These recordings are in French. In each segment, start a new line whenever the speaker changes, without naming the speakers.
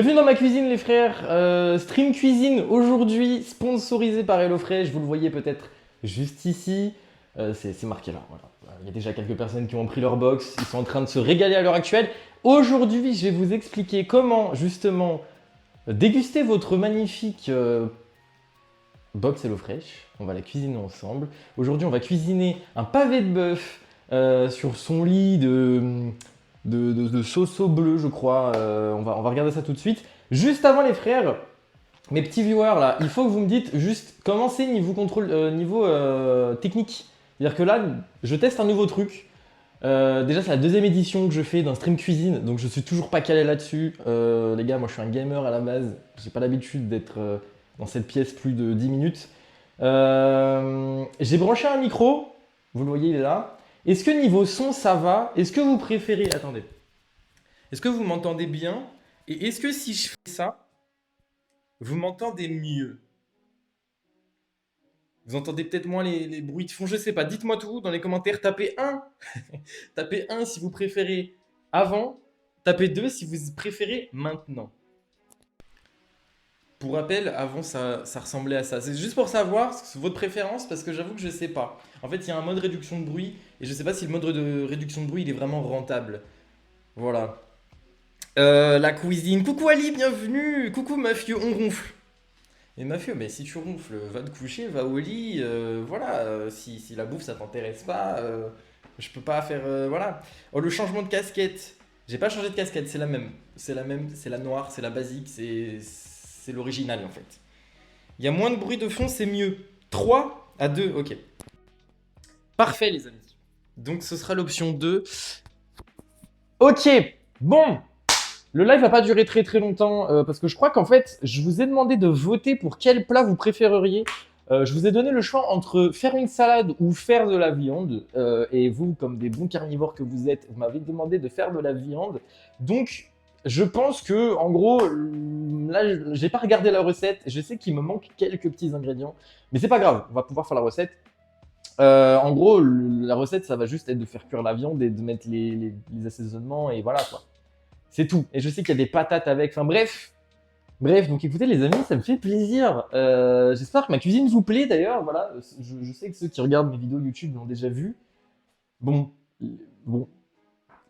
Bienvenue dans ma cuisine les frères, stream cuisine aujourd'hui sponsorisé par HelloFresh, vous le voyez peut-être juste ici, c'est marqué là, voilà. Il y a déjà quelques personnes qui ont pris leur box, ils sont en train de se régaler à l'heure actuelle. Aujourd'hui je vais vous expliquer comment justement déguster votre magnifique box HelloFresh, on va la cuisiner ensemble. Aujourd'hui on va cuisiner un pavé de bœuf sur son lit de sauce au bleu, je crois. On va regarder ça tout de suite. Juste avant, les frères, mes petits viewers, là, il faut que vous me dites juste comment c'est niveau contrôle, niveau technique. C'est-à-dire que là, je teste un nouveau truc. Déjà, c'est la deuxième édition que je fais d'un stream cuisine, donc je suis toujours pas calé là-dessus. Les gars, moi je suis un gamer à la base. J'ai pas l'habitude d'être dans cette pièce plus de 10 minutes. J'ai branché un micro, vous le voyez, il est là. Est-ce que niveau son, ça va? Est-ce que vous préférez... Attendez. Est-ce que vous m'entendez bien? Et est-ce que si je fais ça, vous m'entendez mieux? Vous entendez peut-être moins les bruits de fond, je sais pas. Dites-moi tout dans les commentaires. Tapez 1. Tapez 1 si vous préférez avant. Tapez 2 si vous préférez maintenant. Pour rappel, avant ça ressemblait à ça. C'est juste pour savoir votre préférence parce que j'avoue que je sais pas. En fait, il y a un mode réduction de bruit et je sais pas si le mode de réduction de bruit il est vraiment rentable. Voilà. La cuisine. Coucou Ali, bienvenue. Coucou Mafieux, on ronfle. Et Mafieux, mais si tu ronfles, va te coucher, va au lit. Voilà, si la bouffe ça t'intéresse pas, je peux pas faire. Voilà. Oh, le changement de casquette. J'ai pas changé de casquette, c'est la même. C'est la même, c'est la noire, c'est la basique, c'est l'original en fait. Il y a moins de bruit de fond, c'est mieux. 3 à 2, ok. Parfait les amis. Donc ce sera l'option 2. Ok, bon. Le live va pas durer très très longtemps parce que je crois qu'en fait, je vous ai demandé de voter pour quel plat vous préféreriez. Je vous ai donné le choix entre faire une salade ou faire de la viande. Et vous, comme des bons carnivores que vous êtes, vous m'avez demandé de faire de la viande. Donc, je pense que, en gros, là, j'ai pas regardé la recette. Je sais qu'il me manque quelques petits ingrédients, mais c'est pas grave. On va pouvoir faire la recette. En gros, la recette, ça va juste être de faire cuire la viande et de mettre les assaisonnements et voilà quoi. C'est tout. Et je sais qu'il y a des patates avec. Enfin bref. Bref, donc écoutez les amis, ça me fait plaisir. J'espère que ma cuisine vous plaît d'ailleurs. Voilà, je sais que ceux qui regardent mes vidéos YouTube l'ont déjà vu. Bon, bon,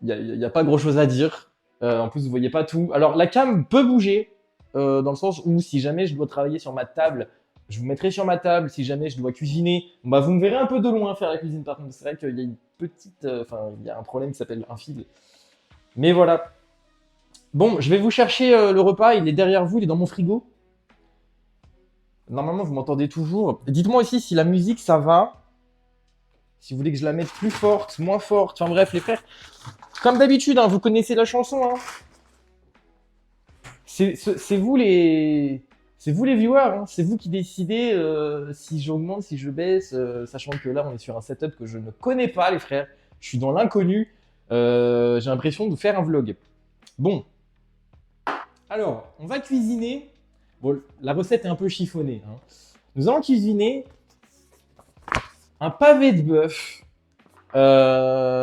il y a pas grand chose à dire. En plus, vous voyez pas tout. Alors la cam peut bouger dans le sens où si jamais je dois travailler sur ma table, je vous mettrai sur ma table. Si jamais je dois cuisiner, bah vous me verrez un peu de loin faire la cuisine. Par contre, c'est vrai qu'il y a une petite, enfin, il y a un problème qui s'appelle un fil. Mais voilà. Bon, je vais vous chercher le repas, il est derrière vous, il est dans mon frigo. Normalement, vous m'entendez toujours. Dites-moi aussi si la musique, ça va. Si vous voulez que je la mette plus forte, moins forte. Enfin bref, les frères. Comme d'habitude, hein, vous connaissez la chanson. Hein. C'est vous les... C'est vous les viewers, hein. C'est vous qui décidez si j'augmente, si je baisse, sachant que là on est sur un setup que je ne connais pas les frères. Je suis dans l'inconnu. J'ai l'impression de faire un vlog. Bon, alors, on va cuisiner. Bon, la recette est un peu chiffonnée. Hein. Nous allons cuisiner un pavé de bœuf,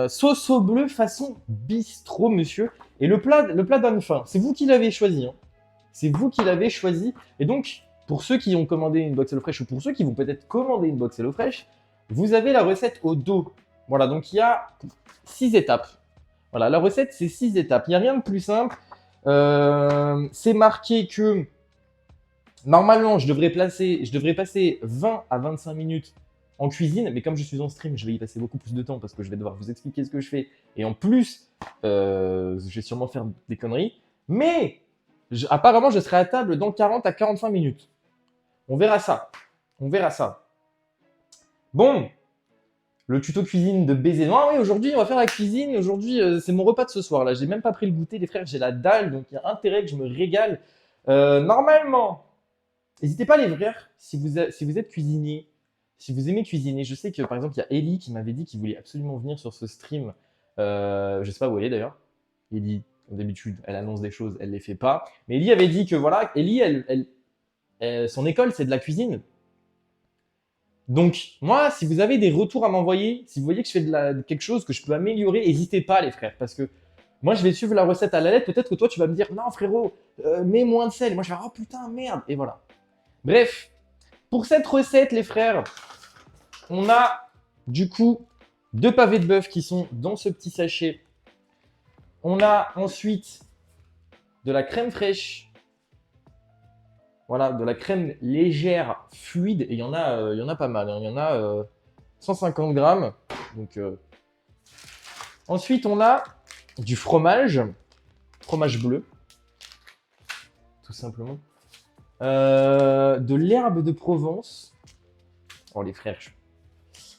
sauce au bleu façon bistrot, monsieur. Et le plat donne faim. C'est vous qui l'avez choisi. Hein. C'est vous qui l'avez choisi. Et donc, pour ceux qui ont commandé une box HelloFresh ou pour ceux qui vont peut-être commander une box HelloFresh, vous avez la recette au dos. Voilà, donc il y a 6 étapes. Voilà, la recette, c'est 6 étapes. Il n'y a rien de plus simple. C'est marqué que normalement, je devrais passer 20 à 25 minutes en cuisine, mais comme je suis en stream, je vais y passer beaucoup plus de temps parce que je vais devoir vous expliquer ce que je fais. Et en plus, je vais sûrement faire des conneries. Mais apparemment, je serai à table dans 40 à 45 minutes. On verra ça. On verra ça. Bon, le tuto cuisine de baiser. Non, oui, aujourd'hui, on va faire la cuisine. Aujourd'hui, c'est mon repas de ce soir. Là, j'ai même pas pris le goûter, les frères. J'ai la dalle, donc il y a intérêt que je me régale. Normalement, n'hésitez pas, les frères, si vous êtes cuisinier, si vous aimez cuisiner. Je sais que par exemple, il y a Ellie qui m'avait dit qu'il voulait absolument venir sur ce stream. Je sais pas où elle est d'ailleurs. Ellie, comme d'habitude, elle annonce des choses, elle les fait pas. Mais Ellie avait dit que voilà, Ellie, son école, c'est de la cuisine. Donc, moi, si vous avez des retours à m'envoyer, si vous voyez que je fais quelque chose que je peux améliorer, n'hésitez pas, les frères, parce que Moi, je vais suivre la recette à la lettre. Peut-être que toi, tu vas me dire, non, frérot, mets moins de sel. Et moi, je vais dire, oh putain, merde. Et voilà. Bref, pour cette recette, les frères, on a du coup 2 pavés de bœuf qui sont dans ce petit sachet. On a ensuite de la crème fraîche. Voilà, de la crème légère, fluide. Et il y en a pas mal. Il y en a 150 grammes. Donc, ensuite, on a du fromage bleu, tout simplement. De l'herbe de Provence. Oh, les frères.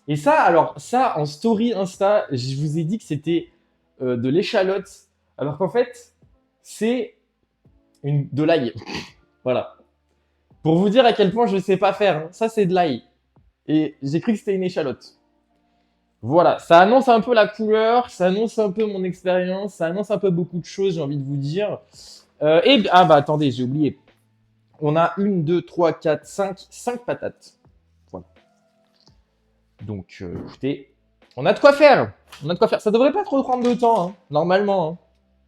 Et ça, alors, ça, en story Insta, je vous ai dit que c'était de l'échalote. Alors qu'en fait, c'est de l'ail. Voilà. Pour vous dire à quel point je ne sais pas faire. Hein. Ça, c'est de l'ail. Et j'ai cru que c'était une échalote. Voilà. Ça annonce un peu la couleur. Ça annonce un peu mon expérience. Ça annonce un peu beaucoup de choses, j'ai envie de vous dire. Ah bah attendez, j'ai oublié. On a 1, 2, 3, 4, 5 patates. Voilà. Donc, écoutez, on a de quoi faire. On a de quoi faire. Ça devrait pas trop prendre de temps, hein, normalement. Hein.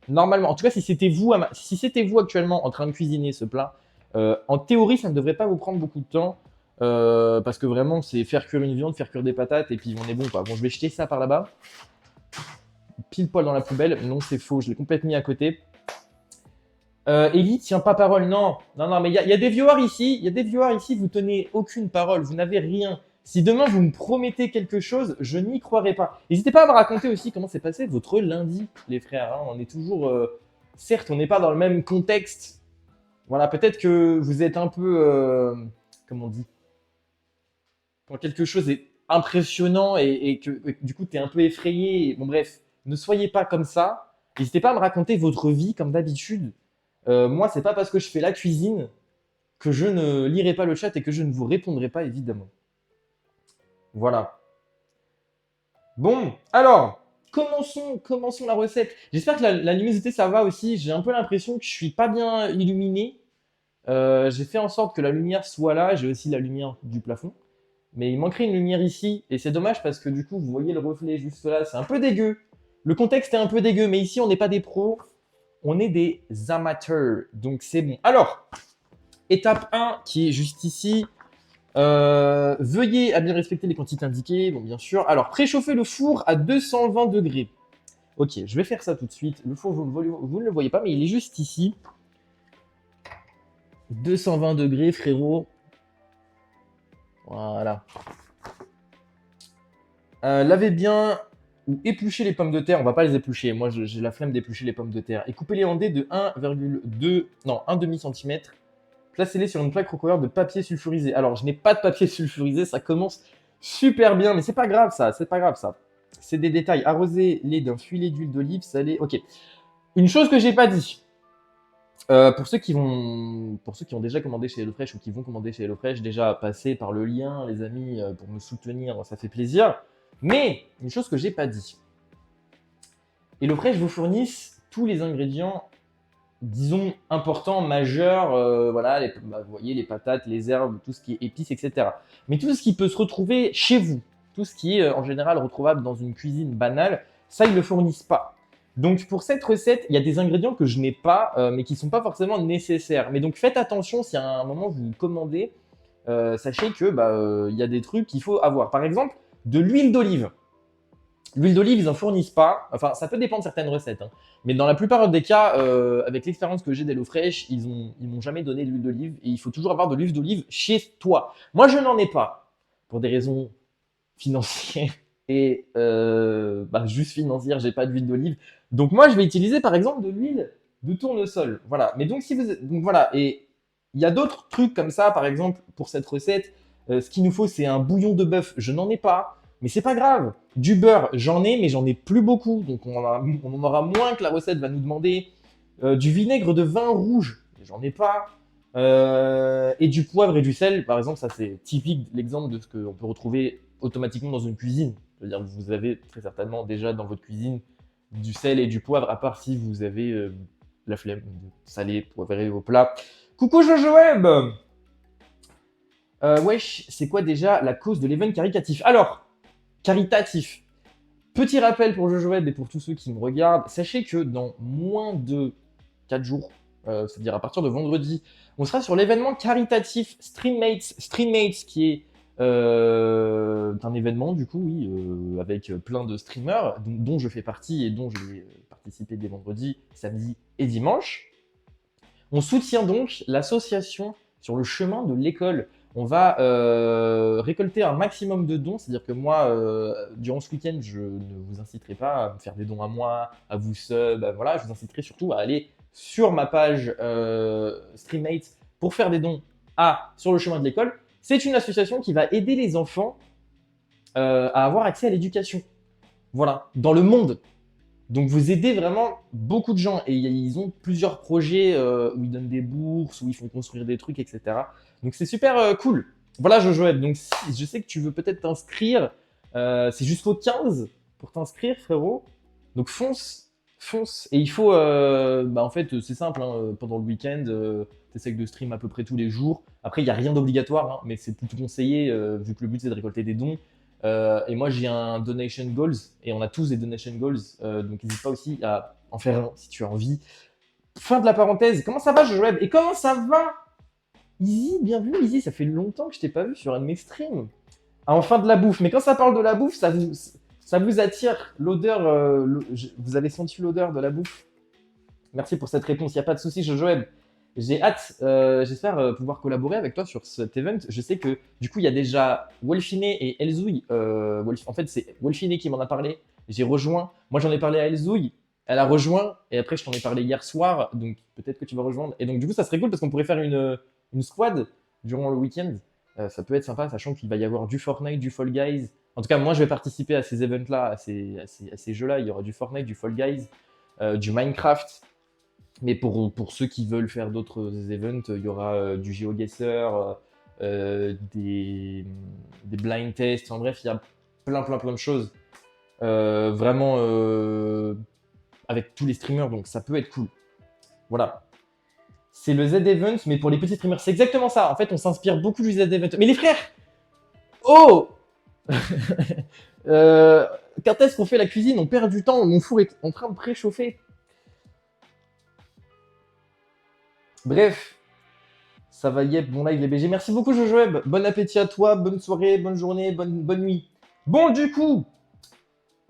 Normalement. En tout cas, si c'était vous actuellement en train de cuisiner ce plat, en théorie, ça ne devrait pas vous prendre beaucoup de temps. Parce que vraiment, c'est faire cuire une viande, faire cuire des patates, et puis on est bon, quoi. Bon, je vais jeter ça par là-bas. Pile poil dans la poubelle. Non, c'est faux, je l'ai complètement mis à côté. Ellie tient pas parole. Non, mais il y a des viewers ici. Il y a des viewers ici, vous tenez aucune parole, vous n'avez rien. Si demain vous me promettez quelque chose, je n'y croirai pas. N'hésitez pas à me raconter aussi comment s'est passé votre lundi, les frères. Hein. On est toujours. Certes, on n'est pas dans le même contexte. Voilà, peut-être que vous êtes un peu. Comment on dit? Quand quelque chose est impressionnant et que du coup tu es un peu effrayé. Bon, bref, ne soyez pas comme ça. N'hésitez pas à me raconter votre vie comme d'habitude. Moi, c'est pas parce que je fais la cuisine que je ne lirai pas le chat et que je ne vous répondrai pas, évidemment. Voilà. Bon, alors, commençons la recette. J'espère que la luminosité, ça va aussi. J'ai un peu l'impression que je suis pas bien illuminé. J'ai fait en sorte que la lumière soit là. J'ai aussi la lumière du plafond. Mais il manquerait une lumière ici. Et c'est dommage parce que du coup, vous voyez le reflet juste là. C'est un peu dégueu. Le contexte est un peu dégueu. Mais ici, on n'est pas des pros. On est des amateurs. Donc, c'est bon. Alors, étape 1 qui est juste ici. Veuillez à bien respecter les quantités indiquées. Bon, bien sûr. Alors, préchauffez le four à 220 degrés. Ok, je vais faire ça tout de suite. Le four, vous ne le voyez pas, mais il est juste ici. 220 degrés, frérot. Voilà. Lavez bien ou épluchez les pommes de terre. On va pas les éplucher. Moi, j'ai la flemme d'éplucher les pommes de terre. Et coupez-les en dés de 1,2, non, 1,5 cm. Placez-les sur une plaque recouverte de papier sulfurisé. Alors, je n'ai pas de papier sulfurisé. Ça commence super bien, mais c'est pas grave ça. C'est pas grave ça. C'est des détails. Arrosez-les d'un filet d'huile d'olive salée. Ok. Une chose que j'ai pas dit. Pour ceux qui ont déjà commandé chez HelloFresh ou qui vont commander chez HelloFresh, déjà passez par le lien, les amis, pour me soutenir, ça fait plaisir. Mais une chose que j'ai pas dit. HelloFresh vous fournissent tous les ingrédients, disons importants, majeurs. Voilà, vous voyez les patates, les herbes, tout ce qui est épices, etc. Mais tout ce qui peut se retrouver chez vous, tout ce qui est en général retrouvable dans une cuisine banale, ça ils le fournissent pas. Donc pour cette recette, il y a des ingrédients que je n'ai pas, mais qui ne sont pas forcément nécessaires. Mais donc faites attention si à un moment vous commandez, sachez que y a des trucs qu'il faut avoir. Par exemple, de l'huile d'olive. L'huile d'olive, ils n'en fournissent pas. Enfin, ça peut dépendre de certaines recettes. Hein. Mais dans la plupart des cas, avec l'expérience que j'ai d'HelloFresh, ils m'ont jamais donné d'huile d'olive. Et il faut toujours avoir de l'huile d'olive chez toi. Moi, je n'en ai pas. Pour des raisons financières et juste financières, j'ai pas d'huile d'olive. Donc moi, je vais utiliser par exemple de l'huile de tournesol. Voilà. Mais donc, donc voilà. Et il y a d'autres trucs comme ça, par exemple, pour cette recette. Ce qu'il nous faut, c'est un bouillon de bœuf. Je n'en ai pas. Mais c'est pas grave. Du beurre, j'en ai, mais j'en ai plus beaucoup. Donc on en aura moins que la recette va nous demander. Du vinaigre de vin rouge, j'en ai pas. Et du poivre et du sel, par exemple, ça c'est typique l'exemple de ce qu'on peut retrouver automatiquement dans une cuisine. C'est-à-dire que vous avez très certainement déjà dans votre cuisine du sel et du poivre, à part si vous avez la flemme de saler, poivrer vos plats. Coucou Jojo Web. Wesh, c'est quoi déjà la cause de l'événement caritatif? Alors, caritatif. Petit rappel pour JojoWeb et pour tous ceux qui me regardent, sachez que dans moins de 4 jours, c'est-à-dire à partir de vendredi, on sera sur l'événement caritatif Streammates qui est un événement du coup, oui, avec plein de streamers dont je fais partie et dont je vais participer dès vendredi, samedi et dimanche. On soutient donc l'association sur le chemin de l'école. On va récolter un maximum de dons, c'est-à-dire que moi, durant ce week-end, je ne vous inciterai pas à me faire des dons à moi, à vous sub, voilà, je vous inciterai surtout à aller sur ma page Streammates pour faire des dons à Sur le chemin de l'école. C'est une association qui va aider les enfants à avoir accès à l'éducation. Voilà, dans le monde. Donc vous aidez vraiment beaucoup de gens et ils ont plusieurs projets où ils donnent des bourses, où ils font construire des trucs, etc. Donc c'est super cool. Voilà JojoWeb, donc si, je sais que tu veux peut-être t'inscrire, c'est jusqu'au 15 pour t'inscrire frérot. Donc fonce. Et il faut, en fait c'est simple, hein, pendant le week-end, t'essaies de stream à peu près tous les jours. Après il n'y a rien d'obligatoire, hein, mais c'est plutôt conseillé vu que le but c'est de récolter des dons. Et moi j'ai un donation goals et on a tous des donation goals, donc n'hésite pas aussi à en faire un si tu as envie. Fin de la parenthèse. Comment ça va JojoWeb? Et comment ça va Easy? Bienvenue Easy, ça fait longtemps que je t'ai pas vu sur un de mes streams. Ah, enfin de la bouffe, mais quand ça parle de la bouffe, ça vous attire l'odeur, vous avez senti l'odeur de la bouffe? Merci pour cette réponse, il n'y a pas de souci JojoWeb. J'ai hâte, j'espère pouvoir collaborer avec toi sur cet event. Je sais que du coup, il y a déjà Wolfiné et Elzouille. En fait, c'est Wolfiné qui m'en a parlé. J'ai rejoint. Moi, j'en ai parlé à Elzouille. Elle a rejoint. Et après, je t'en ai parlé hier soir. Donc, peut-être que tu vas rejoindre. Et donc, du coup, ça serait cool parce qu'on pourrait faire une squad durant le week-end. Ça peut être sympa, sachant qu'il va y avoir du Fortnite, du Fall Guys. En tout cas, moi, je vais participer à ces events-là, à ces jeux-là. Il y aura du Fortnite, du Fall Guys, du Minecraft. Mais pour ceux qui veulent faire d'autres events, il y aura du GeoGuessr, des blind tests, en bref, il y a plein de choses. Vraiment avec tous les streamers, donc ça peut être cool. Voilà. C'est le Z-Event, mais pour les petits streamers, c'est exactement ça. En fait, on s'inspire beaucoup du Z-Event. Mais les frères! Oh! Quand est-ce qu'on fait la cuisine? On perd du temps, mon four est en train de préchauffer. Bref, ça va y être bon live les BG. Merci beaucoup JojoWeb. Bon appétit à toi, bonne soirée, bonne journée, bonne nuit. Bon du coup,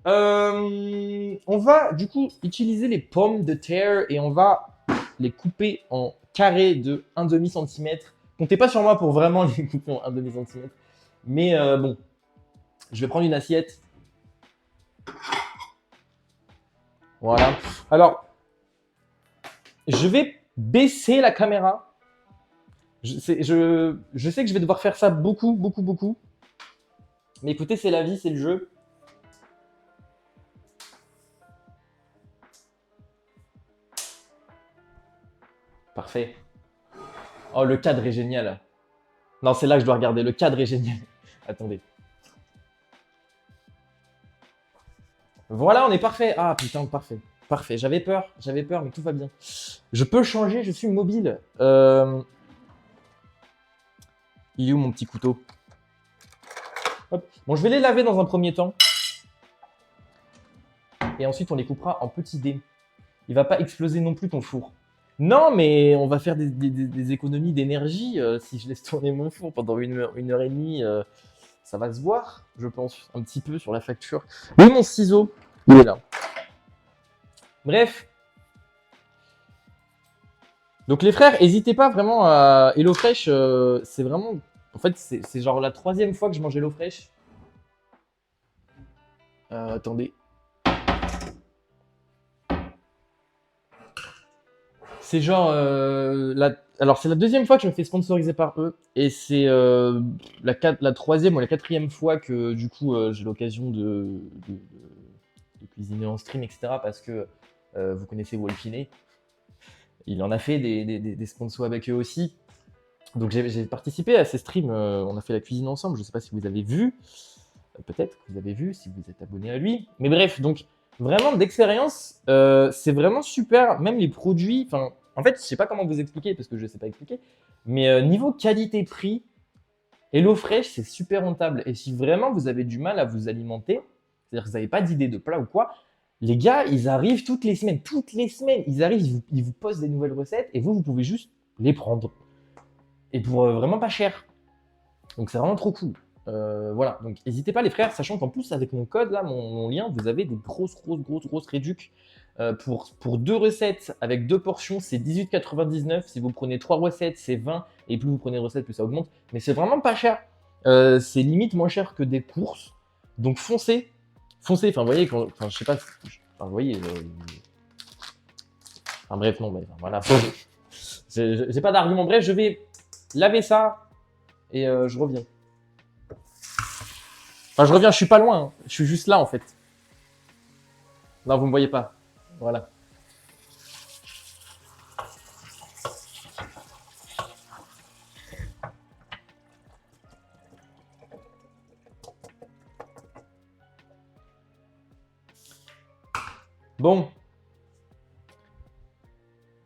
on va du coup utiliser les pommes de terre et on va les couper en carrés de 1,5 cm. Comptez pas sur moi pour vraiment les couper en 1,5 cm. Mais bon, je vais prendre une assiette. Voilà. Alors, je vais baisser la caméra. Je sais que je vais devoir faire ça beaucoup. Mais écoutez, c'est la vie, c'est le jeu. Parfait. Oh, le cadre est génial. Non, c'est là que je dois regarder. Le cadre est génial. Attendez. Voilà, on est parfait. Ah putain, parfait. Parfait. J'avais peur, mais tout va bien. Je peux changer, je suis mobile. Il est où mon petit couteau? Hop. Bon, je vais les laver dans un premier temps. Et ensuite, on les coupera en petits dés. Il va pas exploser non plus ton four. Non, mais on va faire des économies d'énergie si je laisse tourner mon four pendant une heure et demie. Ça va se voir, je pense, un petit peu sur la facture. Oui, mon ciseau, il est là. Bref. Donc les frères, n'hésitez pas vraiment à HelloFresh. C'est vraiment... En fait, c'est genre la 3e fois que je mange HelloFresh. Attendez. C'est genre... Alors, c'est la 2e fois que je me fais sponsoriser par eux. Et c'est la 3e ou la 4e fois que, du coup, j'ai l'occasion de cuisiner en stream, etc. Parce que vous connaissez Wolfiné. Il en a fait des sponsors avec eux aussi. Donc, j'ai participé à ces streams. On a fait la cuisine ensemble. Je ne sais pas si vous avez vu. Peut-être que vous avez vu si vous êtes abonné à lui. Mais bref, donc, vraiment d'expérience. C'est vraiment super. Même les produits... Enfin, en fait, je sais pas comment vous expliquer parce que je sais pas expliquer. Mais niveau qualité-prix, HelloFresh, c'est super rentable. Et si vraiment vous avez du mal à vous alimenter,
c'est-à-dire que vous n'avez pas d'idée de plat ou quoi, les gars, ils arrivent toutes les semaines, ils arrivent, ils vous posent des nouvelles recettes et vous pouvez juste les prendre. Et pour vraiment pas cher. Donc c'est vraiment trop cool. Voilà, donc n'hésitez pas les frères, sachant qu'en plus avec mon code là, mon lien, vous avez des grosses réducs. Pour 2 recettes avec 2 portions, c'est 18,99. Si vous prenez 3 recettes, c'est 20. Et plus vous prenez de recettes, plus ça augmente. Mais c'est vraiment pas cher. C'est limite moins cher que des courses. Donc foncez. Foncez. Enfin, vous voyez, enfin, je sais pas. Enfin, vous voyez. Enfin, bref, non, mais enfin, voilà. J'ai pas d'argument. Bref, je vais laver ça et je reviens. Enfin, je reviens, je suis pas loin. Hein. Je suis juste là en fait. Non, vous me voyez pas. Voilà. Bon.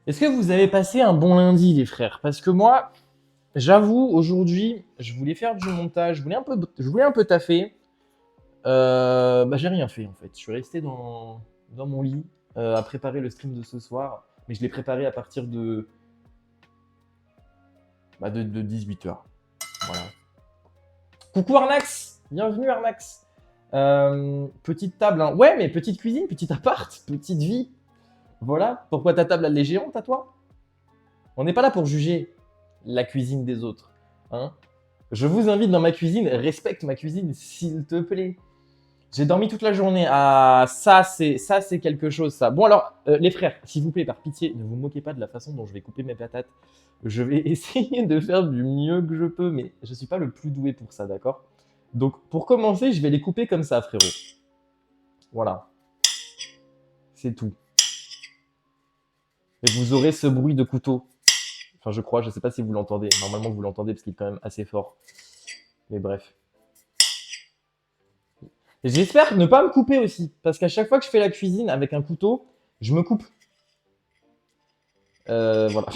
Est-ce que vous avez passé un bon lundi, les frères? Parce que moi, j'avoue, aujourd'hui, je voulais faire du montage, je voulais un peu taffer. Bah, j'ai rien fait en fait. Je suis resté dans mon lit à préparer le stream de ce soir. Mais je l'ai préparé à partir de 18h. Voilà. Coucou Arnax! Bienvenue Arnax! Petite table, hein. Ouais, mais petite cuisine, petit appart, petite vie. Voilà. Pourquoi ta table elle est géante à toi? On n'est pas là pour juger la cuisine des autres. Hein. Je vous invite dans ma cuisine, respecte ma cuisine, s'il te plaît. J'ai dormi toute la journée. Ah, ça c'est quelque chose, ça. Bon alors, les frères, s'il vous plaît, par pitié, ne vous moquez pas de la façon dont je vais couper mes patates. Je vais essayer de faire du mieux que je peux, mais je suis pas le plus doué pour ça, d'accord? Donc, pour commencer, je vais les couper comme ça, frérot. Voilà. C'est tout. Et vous aurez ce bruit de couteau. Enfin, je crois, je sais pas si vous l'entendez. Normalement, vous l'entendez parce qu'il est quand même assez fort. Mais bref. J'espère ne pas me couper aussi. Parce qu'à chaque fois que je fais la cuisine avec un couteau, je me coupe. Voilà.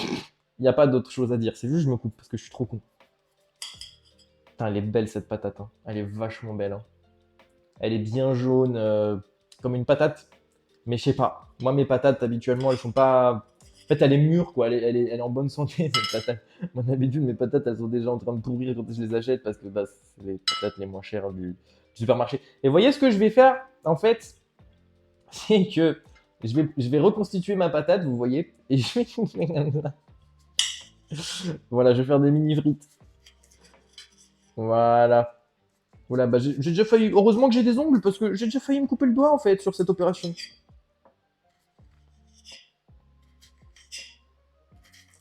Il n'y a pas d'autre chose à dire. C'est juste que je me coupe parce que je suis trop con. Putain, elle est belle cette patate. Hein. Elle est vachement belle. Hein. Elle est bien jaune, comme une patate. Mais je sais pas. Moi, mes patates, habituellement, elles sont pas. En fait, elle est mûre, quoi. Elle est en bonne santé, cette patate. Moi, d'habitude, mes patates, elles sont déjà en train de pourrir quand je les achète parce que bah, c'est les patates les moins chères du supermarché. Et voyez ce que je vais faire, en fait, c'est que je vais reconstituer ma patate, vous voyez, et je vais voilà, je vais faire des mini frites. Voilà. Voilà, bah j'ai déjà failli. Heureusement que j'ai des ongles parce que j'ai déjà failli me couper le doigt en fait sur cette opération.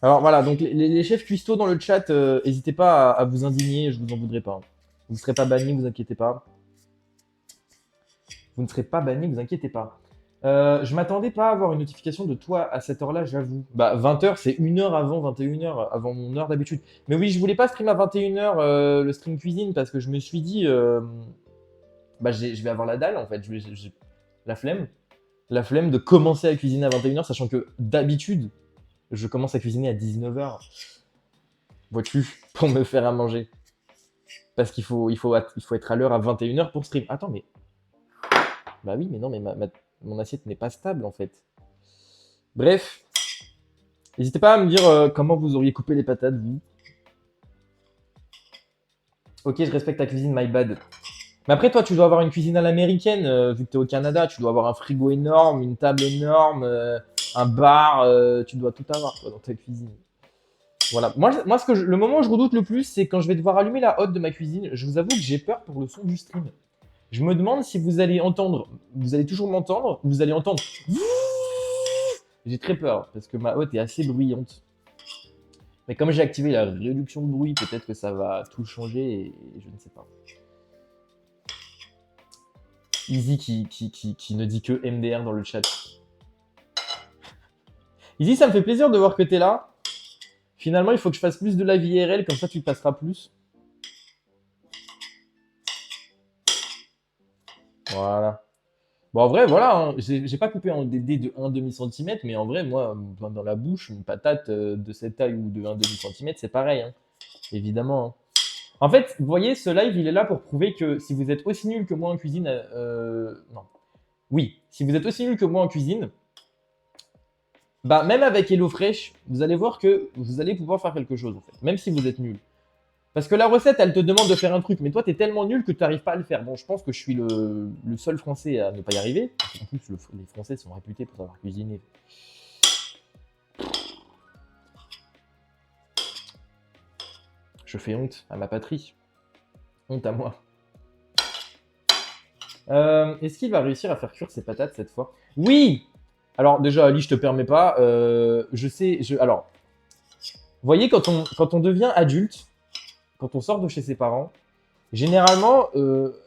Alors voilà, donc les chefs cuistots dans le chat, n'hésitez pas à vous indigner, je vous en voudrais pas. Vous ne serez pas bannis, vous inquiétez pas. Vous ne serez pas bannis, vous inquiétez pas. Je m'attendais pas à avoir une notification de toi à cette heure-là, j'avoue. Bah 20h, c'est 1 heure avant 21h, avant mon heure d'habitude. Mais oui, je voulais pas stream à 21h le stream cuisine parce que je me suis dit bah je vais avoir la dalle en fait, la flemme. La flemme de commencer à cuisiner à 21h, sachant que d'habitude, je commence à cuisiner à 19h. Vois-tu, pour me faire à manger. Parce qu'il faut être à l'heure à 21h pour stream. Attends, mais. Bah oui, mais non, mais mon assiette n'est pas stable en fait. Bref. N'hésitez pas à me dire comment vous auriez coupé les patates, vous. Ok, je respecte ta cuisine, my bad. Mais après, toi, tu dois avoir une cuisine à l'américaine, vu que tu es au Canada. Tu dois avoir un frigo énorme, une table énorme, un bar. Tu dois tout avoir toi, dans ta cuisine. Voilà. Moi le moment où je redoute le plus, c'est quand je vais devoir allumer la hotte de ma cuisine. Je vous avoue que j'ai peur pour le son du stream. Je me demande si vous allez entendre, vous allez toujours m'entendre, ou vous allez entendre. J'ai très peur, parce que ma hotte est assez bruyante. Mais comme j'ai activé la réduction de bruit, peut-être que ça va tout changer et je ne sais pas. Easy qui ne dit que MDR dans le chat. Easy, ça me fait plaisir de voir que t'es là. Finalement, il faut que je fasse plus de live IRL, comme ça tu passeras plus. Voilà. Bon, en vrai, voilà, hein, j'ai pas coupé en DD de 1 demi-centimètre, mais en vrai, moi, dans la bouche, une patate de cette taille ou de 1 demi-centimètre, c'est pareil, hein, évidemment. Hein. En fait, vous voyez, ce live, il est là pour prouver que si vous êtes aussi nul que moi en cuisine, non. Oui, si vous êtes aussi nul que moi en cuisine, bah même avec HelloFresh, vous allez voir que vous allez pouvoir faire quelque chose en fait, même si vous êtes nul. Parce que la recette, elle te demande de faire un truc, mais toi, t'es tellement nul que tu n'arrives pas à le faire. Bon, je pense que je suis le seul Français à ne pas y arriver. En plus, les Français sont réputés pour savoir cuisiner. Je fais honte à ma patrie. Honte à moi. Est-ce qu'il va réussir à faire cuire ses patates cette fois? Oui! Alors déjà, Ali, je te permets pas. Je sais. Alors, vous voyez, quand on devient adulte, quand on sort de chez ses parents, généralement,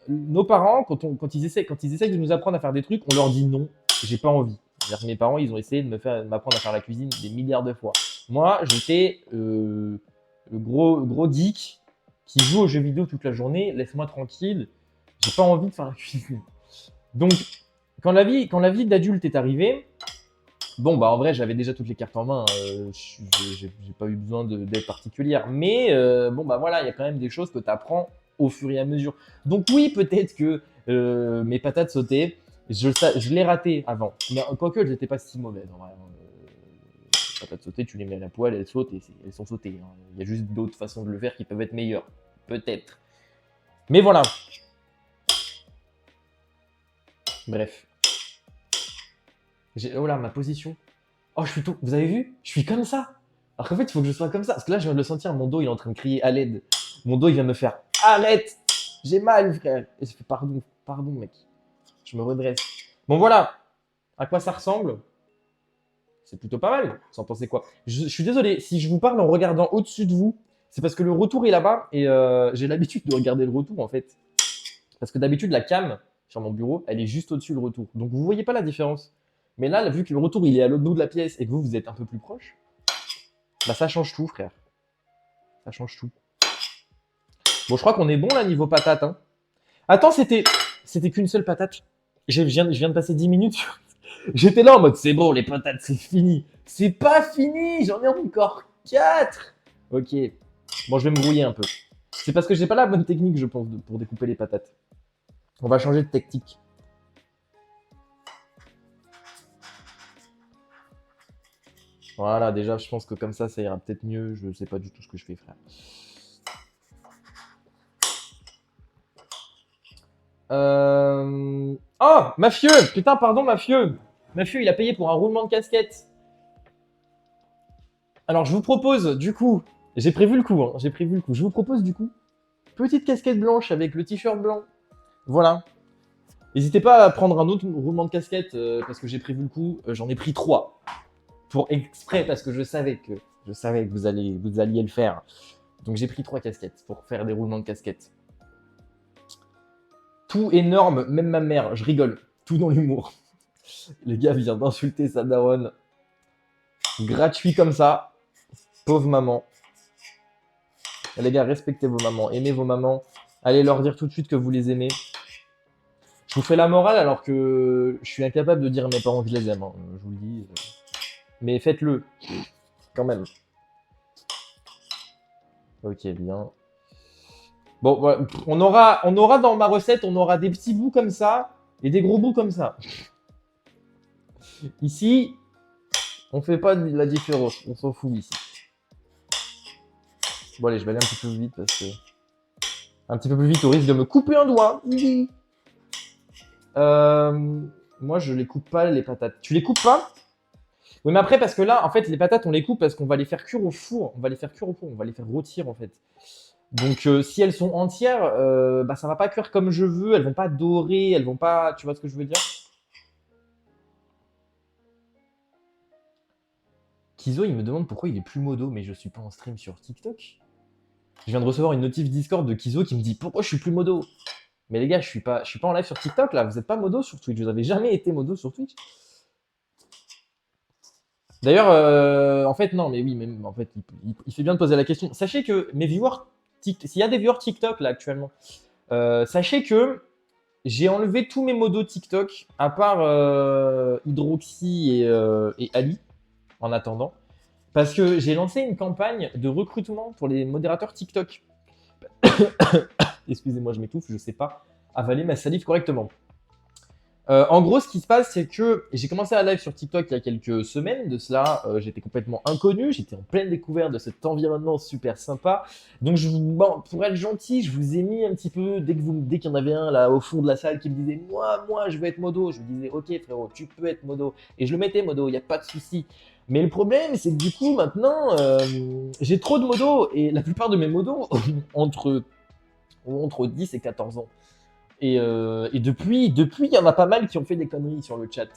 nos parents, quand ils essaient de nous apprendre à faire des trucs, on leur dit non, j'ai pas envie. C'est-à-dire que mes parents, ils ont essayé de m'apprendre à faire la cuisine des milliards de fois. Moi, j'étais le gros dick qui joue aux jeux vidéo toute la journée. Laisse-moi tranquille. J'ai pas envie de faire la cuisine. Donc, quand la vie d'adulte est arrivée, bon, bah en vrai, j'avais déjà toutes les cartes en main. J'ai pas eu besoin d'aide particulière. Mais bon, bah voilà, il y a quand même des choses que tu apprends au fur et à mesure. Donc oui, peut-être que mes patates sautées, je les ratais avant. Mais quoique, elles n'étaient pas si mauvaises. En vrai. Les patates sautées, tu les mets à la poêle, elles sautent et elles sont sautées. Hein. Il y a juste d'autres façons de le faire qui peuvent être meilleures. Peut-être. Mais voilà. Bref. Oh là, ma position. Oh, je suis tout. Vous avez vu? Je suis comme ça. Alors qu'en fait, il faut que je sois comme ça. Parce que là, je viens de le sentir. Mon dos, il est en train de crier à l'aide. Mon dos, il vient de me faire arrête. J'ai mal, frère. Et je fais pardon, mec. Je me redresse. Bon, voilà. À quoi ça ressemble? C'est plutôt pas mal. Vous en pensez quoi? Je suis désolé. Si je vous parle en regardant au-dessus de vous, c'est parce que le retour est là-bas. Et j'ai l'habitude de regarder le retour, en fait. Parce que d'habitude, la cam sur mon bureau, elle est juste au-dessus le retour. Donc, vous voyez pas la différence. Mais là, vu que le retour, il est à l'autre bout de la pièce et que vous êtes un peu plus proche, bah ça change tout, frère. Ça change tout. Bon, je crois qu'on est bon là niveau patate. Hein. Attends, c'était qu'une seule patate. Je viens de passer 10 minutes. J'étais là en mode c'est bon, les patates, c'est fini. C'est pas fini, j'en ai encore 4. Ok. Bon, je vais me brouiller un peu. C'est parce que j'ai pas la bonne technique, je pense, pour découper les patates. On va changer de technique. Voilà, déjà, je pense que comme ça ira peut-être mieux. Je sais pas du tout ce que je fais, frère. Oh, mafieux! Putain, pardon, mafieux! Mafieux, il a payé pour un roulement de casquette. Alors, je vous propose, du coup, j'ai prévu le coup, hein, j'ai prévu le coup. Je vous propose, du coup, petite casquette blanche avec le t-shirt blanc. Voilà. N'hésitez pas à prendre un autre roulement de casquette parce que j'ai prévu le coup. J'en ai pris 3. Pour exprès, parce que je savais que vous alliez le faire. Donc, j'ai pris 3 casquettes pour faire des roulements de casquette. Tout énorme, même ma mère, je rigole. Tout dans l'humour. Les gars viennent d'insulter sa daronne. Gratuit comme ça. Pauvre maman. Et les gars, respectez vos mamans. Aimez vos mamans. Allez leur dire tout de suite que vous les aimez. Je vous fais la morale alors que je suis incapable de dire à mes parents que je les aime. Hein. Je vous le dis. Mais faites-le. Quand même. Ok, bien. Bon, voilà. On aura dans ma recette, on aura des petits bouts comme ça et des gros bouts comme ça. Ici, on fait pas de la différence. On s'en fout ici. Bon, allez, je vais aller un petit peu plus vite parce que. Un petit peu plus vite au risque de me couper un doigt. Moi, je les coupe pas, les patates. Tu les coupes pas? Oui, mais après, parce que là, en fait, les patates, on les coupe parce qu'on va les faire cuire au four. On va les faire rôtir, en fait. Donc, si elles sont entières, bah, ça va pas cuire comme je veux. Elles vont pas dorer, elles vont pas. Tu vois ce que je veux dire? Kizo, il me demande pourquoi il est plus modo, mais je suis pas en stream sur TikTok. Je viens de recevoir une notif Discord de Kizo qui me dit pourquoi je suis plus modo. Mais les gars, je suis pas en live sur TikTok là. Vous êtes pas modo sur Twitch. Vous avez jamais été modo sur Twitch. D'ailleurs, en fait, non, mais oui, mais en fait, il fait bien de poser la question. Sachez que mes viewers, s'il y a des viewers TikTok là actuellement, sachez que j'ai enlevé tous mes modos TikTok, à part Hydroxy et Ali, en attendant, parce que j'ai lancé une campagne de recrutement pour les modérateurs TikTok. Excusez-moi, je m'étouffe, je sais pas avaler ma salive correctement. En gros, ce qui se passe, c'est que j'ai commencé à live sur TikTok il y a quelques semaines de cela. J'étais complètement inconnu, j'étais en pleine découverte de cet environnement super sympa. Donc, bon, pour être gentil, je vous ai mis un petit peu, dès qu'il y en avait un là au fond de la salle qui me disait moi, je veux être modo. Je lui disais, ok frérot, tu peux être modo. Et je le mettais modo, il n'y a pas de souci. Mais le problème, c'est que du coup, maintenant, j'ai trop de modos. Et la plupart de mes modos ont entre 10 et 14 ans. Et depuis, il y en a pas mal qui ont fait des conneries sur le chat.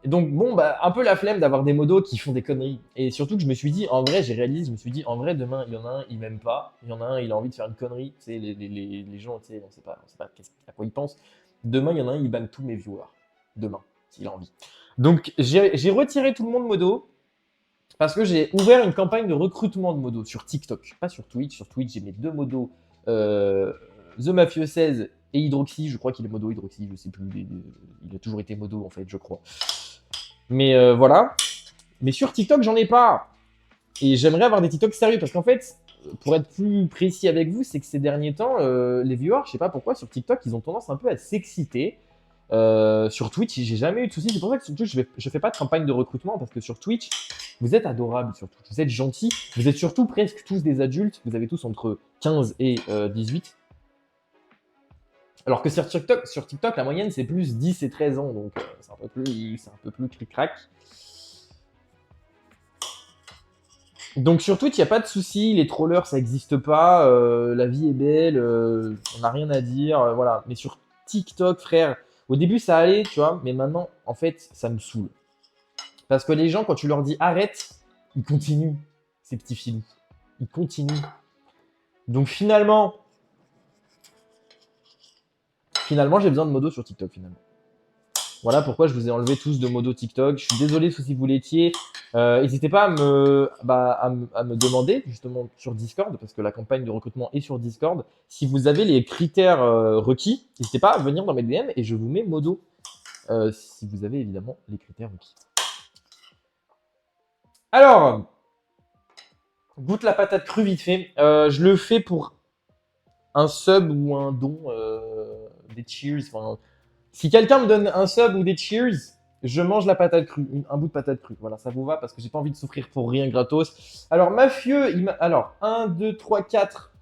Et donc, bon, bah, un peu la flemme d'avoir des modos qui font des conneries. Et surtout que je me suis dit, en vrai, je me suis dit, en vrai, demain, il y en a un, il m'aime pas. Il y en a un, il a envie de faire une connerie. Tu sais, les gens, tu sais, on sait pas à quoi ils pensent. Demain, il y en a un, il banne tous mes viewers. Demain, s'il a envie. Donc, j'ai retiré tout le monde modo. Parce que j'ai ouvert une campagne de recrutement de modos sur TikTok, pas sur Twitch. Sur Twitch, j'ai mes deux modos, The Mafieux 16 et Hydroxy. Je crois qu'il est modo Hydroxy, je sais plus. Il a toujours été modo en fait, je crois. Mais voilà. Mais sur TikTok, j'en ai pas. Et j'aimerais avoir des TikTok sérieux parce qu'en fait, pour être plus précis avec vous, c'est que ces derniers temps, les viewers, je sais pas pourquoi, sur TikTok, ils ont tendance un peu à s'exciter. Sur Twitch, j'ai jamais eu de soucis. C'est pour ça que sur Twitch, je fais pas de campagne de recrutement parce que sur Twitch, vous êtes adorables sur Twitch. Vous êtes gentils. Vous êtes surtout presque tous des adultes. Vous avez tous entre 15 et 18. Alors que sur TikTok, la moyenne, c'est plus 10 et 13 ans. Donc, c'est un peu plus cric-crac. Donc, sur Twitch, il n'y a pas de souci. Les trollers, ça n'existe pas. La vie est belle. On n'a rien à dire. Voilà. Mais sur TikTok, frère, au début, ça allait, tu vois. Mais maintenant, en fait, ça me saoule. Parce que les gens, quand tu leur dis arrête, ils continuent. Ces petits filous. Ils continuent. Donc, finalement, j'ai besoin de modo sur TikTok, finalement. Voilà pourquoi je vous ai enlevé tous de modo TikTok. Je suis désolé si vous l'étiez. N'hésitez pas à me demander justement sur Discord, parce que la campagne de recrutement est sur Discord. Si vous avez les critères requis, n'hésitez pas à venir dans mes DM et je vous mets modo. Si vous avez évidemment les critères requis. Alors, goûte la patate crue vite fait. Je le fais pour un sub ou un don, des cheers. Enfin, si quelqu'un me donne un sub ou des cheers, je mange la patate crue, un bout de patate crue. Voilà, ça vous va parce que j'ai pas envie de souffrir pour rien gratos. Alors, mafieux, alors, 1, 2, 3, 4.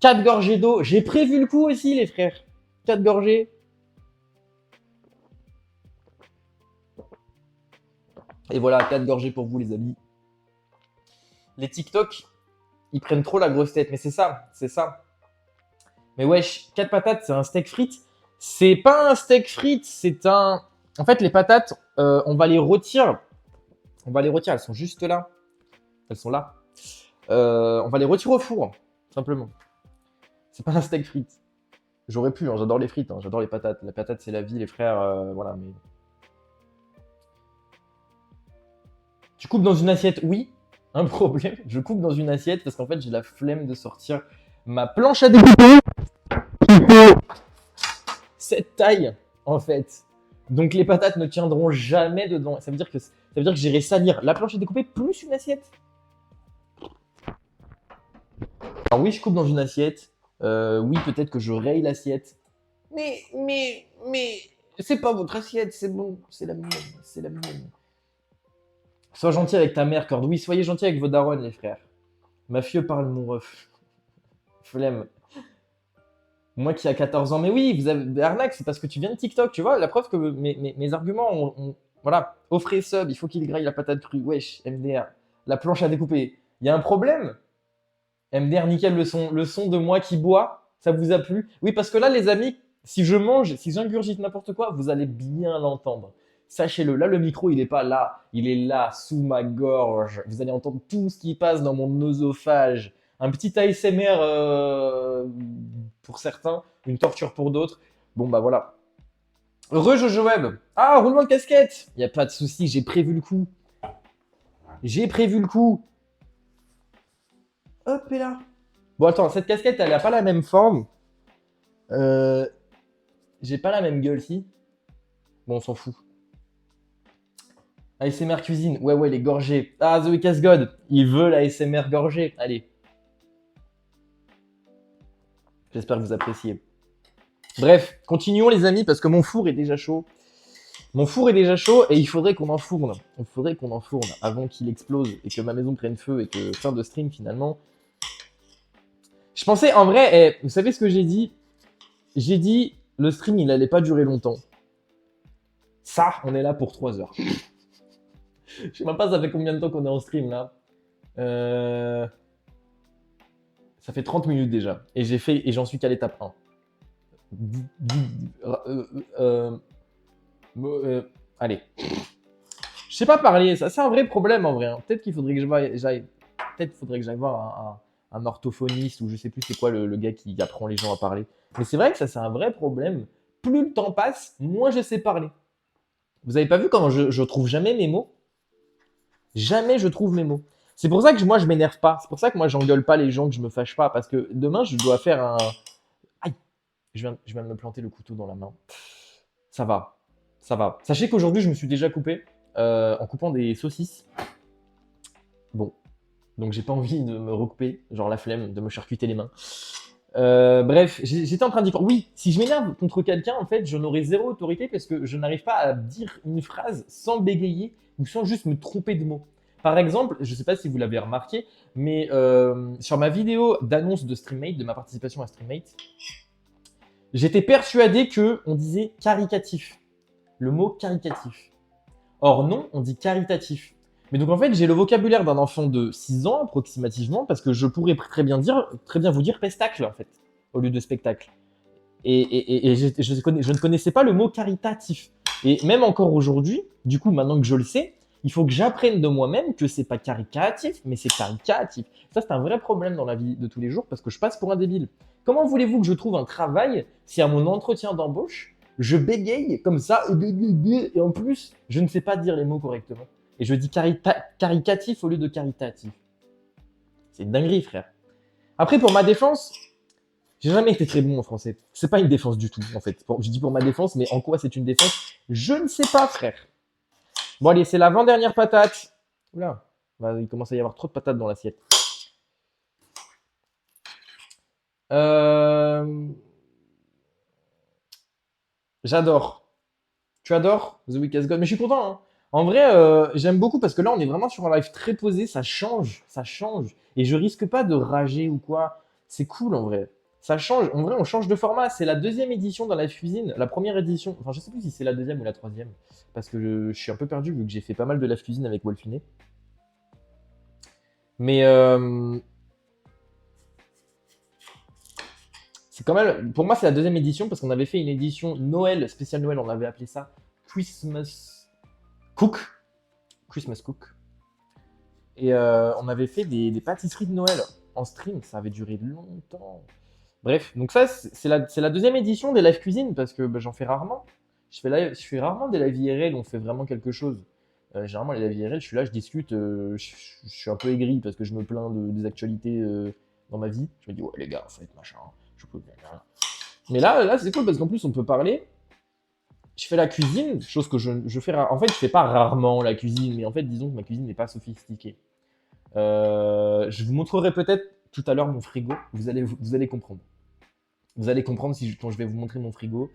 4 gorgées d'eau. J'ai prévu le coup aussi, les frères. 4 gorgées. Et voilà, 4 gorgées pour vous, les amis. Les TikTok, ils prennent trop la grosse tête. Mais c'est ça, c'est ça. Mais wesh, 4 patates, c'est un steak frites. C'est pas un steak frites, c'est un... En fait, les patates, on va les retirer. Elles sont juste là. Elles sont là. On va les retirer au four, simplement. C'est pas un steak frites. J'aurais pu, hein, j'adore les frites, hein, j'adore les patates. La patate, c'est la vie, les frères, voilà. Mais... Tu coupes dans une assiette? Oui, un problème. Je coupe dans une assiette parce qu'en fait, j'ai la flemme de sortir ma planche à découper. Cette taille, en fait. Donc les patates ne tiendront jamais dedans. Ça veut dire que j'irai salir la planche à découper plus une assiette. Alors oui, je coupe dans une assiette. Oui, peut-être que je raye l'assiette. Mais, c'est pas votre assiette, c'est bon. C'est la mienne. Sois gentil avec ta mère, Cord. Oui, soyez gentil avec vos darons, les frères. Mafieux parle, mon ref. Flemme. Moi qui a 14 ans, mais oui, vous avez arnaque, c'est parce que tu viens de TikTok, tu vois. La preuve que mes arguments, voilà, offrez sub, il faut qu'il graille la patate crue. Wesh, MDR, la planche à découper. Il y a un problème? MDR, nickel, le son de moi qui bois, ça vous a plu? Oui, parce que là, les amis, si j'ingurgite n'importe quoi, vous allez bien l'entendre. Sachez-le, là, le micro, il n'est pas là, il est là, sous ma gorge. Vous allez entendre tout ce qui passe dans mon œsophage. Un petit ASMR pour certains, une torture pour d'autres. Bon, bah voilà. Heureux Jojo Web. Ah, roulement de casquette. Il n'y a pas de souci, j'ai prévu le coup. Hop, et là. Bon, attends, cette casquette, elle n'a pas la même forme. J'ai pas la même gueule, si. Bon, on s'en fout. ASMR cuisine. Ouais, les gorgées. Ah, The Weakest God. Il veut la ASMR gorgée. Allez. J'espère que vous appréciez. Bref, continuons les amis, parce que mon four est déjà chaud. Mon four est déjà chaud et il faudrait qu'on enfourne. Il faudrait qu'on enfourne avant qu'il explose et que ma maison prenne feu et que fin de stream finalement. Je pensais en vrai, vous savez ce que j'ai dit? J'ai dit le stream il allait pas durer longtemps. Ça, on est là pour 3 heures. Je sais même pas ça fait combien de temps qu'on est en stream là. Ça fait 30 minutes déjà. Et j'en suis qu'à l'étape 1. Allez. Je sais pas parler, ça c'est un vrai problème en vrai. Hein. Peut-être qu'il faudrait que j'aille. Peut-être qu'il faudrait que j'aille voir un orthophoniste ou je sais plus c'est quoi le gars qui apprend les gens à parler. Mais c'est vrai que ça c'est un vrai problème. Plus le temps passe, moins je sais parler. Vous avez pas vu comment je trouve jamais mes mots? Jamais je trouve mes mots. C'est pour ça que moi je m'énerve pas. C'est pour ça que moi j'engueule pas les gens, que je me fâche pas. Parce que demain je dois faire un. Aïe! Je viens de me planter le couteau dans la main. Ça va. Ça va. Sachez qu'aujourd'hui je me suis déjà coupé en coupant des saucisses. Bon. Donc j'ai pas envie de me recouper. Genre la flemme de me charcuter les mains. Bref, j'étais en train de dire, oui, si je m'énerve contre quelqu'un, en fait, j'en aurai zéro autorité parce que je n'arrive pas à dire une phrase sans bégayer ou sans juste me tromper de mots. Par exemple, je ne sais pas si vous l'avez remarqué, mais sur ma vidéo d'annonce de StreamMate, de ma participation à StreamMate, j'étais persuadé qu'on disait caricatif. Le mot caricatif. Or non, on dit caritatif. Mais donc en fait, j'ai le vocabulaire d'un enfant de 6 ans approximativement parce que je pourrais très bien vous dire pestacle en fait, au lieu de spectacle. Et je ne connaissais pas le mot caritatif. Et même encore aujourd'hui, du coup, maintenant que je le sais, il faut que j'apprenne de moi-même que c'est pas caricatif, mais c'est caricatif. Ça, c'est un vrai problème dans la vie de tous les jours parce que je passe pour un débile. Comment voulez-vous que je trouve un travail si à mon entretien d'embauche, je bégaye comme ça, et en plus, je ne sais pas dire les mots correctement. Et je dis caricatif au lieu de caritatif. C'est une dinguerie, frère. Après, pour ma défense, j'ai jamais été très bon en français. C'est pas une défense du tout, en fait. Je dis pour ma défense, mais en quoi c'est une défense? Je ne sais pas, frère. Bon, allez, c'est l'avant-dernière patate. Oula, il commence à y avoir trop de patates dans l'assiette. J'adore. Tu adores The Weakest God, mais je suis content. Hein. En vrai, j'aime beaucoup parce que là, on est vraiment sur un live très posé. Ça change, ça change. Et je risque pas de rager ou quoi. C'est cool en vrai. Ça change. En vrai, on change de format. C'est la 2e édition dans Live Cuisine. La première édition. Enfin, je sais plus si c'est la 2e ou la 3e. Parce que je suis un peu perdu vu que j'ai fait pas mal de Live Cuisine avec Wolfiné. Mais c'est quand même. Pour moi, c'est la 2e édition parce qu'on avait fait une édition Noël, spécial Noël. On avait appelé ça Christmas Cook. Christmas Cook. Et on avait fait des pâtisseries de Noël en stream. Ça avait duré longtemps. Bref, donc ça, c'est la 2e édition des live cuisine parce que j'en fais rarement. Je fais rarement des live IRL où on fait vraiment quelque chose. Généralement, les live IRL, je suis là, je discute, je suis un peu aigri parce que je me plains des actualités dans ma vie. Je me dis, ouais, les gars, en fait, machin, je peux. Mais là c'est cool parce qu'en plus, on peut parler. Je fais la cuisine, chose que je fais en fait, je fais pas rarement la cuisine, mais en fait, disons que ma cuisine n'est pas sophistiquée. Je vous montrerai peut-être tout à l'heure mon frigo, vous allez comprendre. Vous allez comprendre quand je vais vous montrer mon frigo.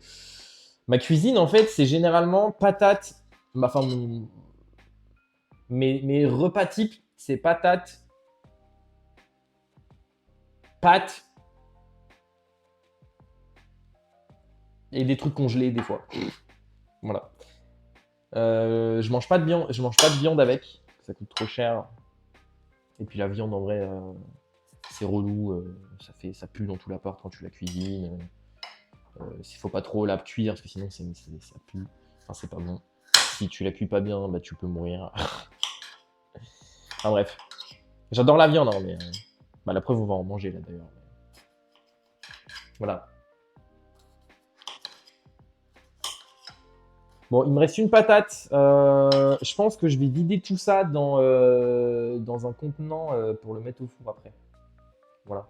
Ma cuisine, en fait, c'est généralement patates. Enfin, mes repas types, c'est patates, pâtes et des trucs congelés des fois. Voilà. Je mange pas de viande avec, ça coûte trop cher. Et puis la viande, en vrai, c'est relou. Ça pue dans tout l'appart quand tu la cuisines. Il faut pas trop la cuire parce que sinon ça pue. Enfin, c'est pas bon. Si tu la cuis pas bien, bah tu peux mourir. Enfin bref. J'adore la viande, hein, mais la preuve, on va en manger là d'ailleurs. Voilà. Bon, il me reste une patate. Je pense que je vais vider tout ça dans un contenant pour le mettre au four après. Voilà.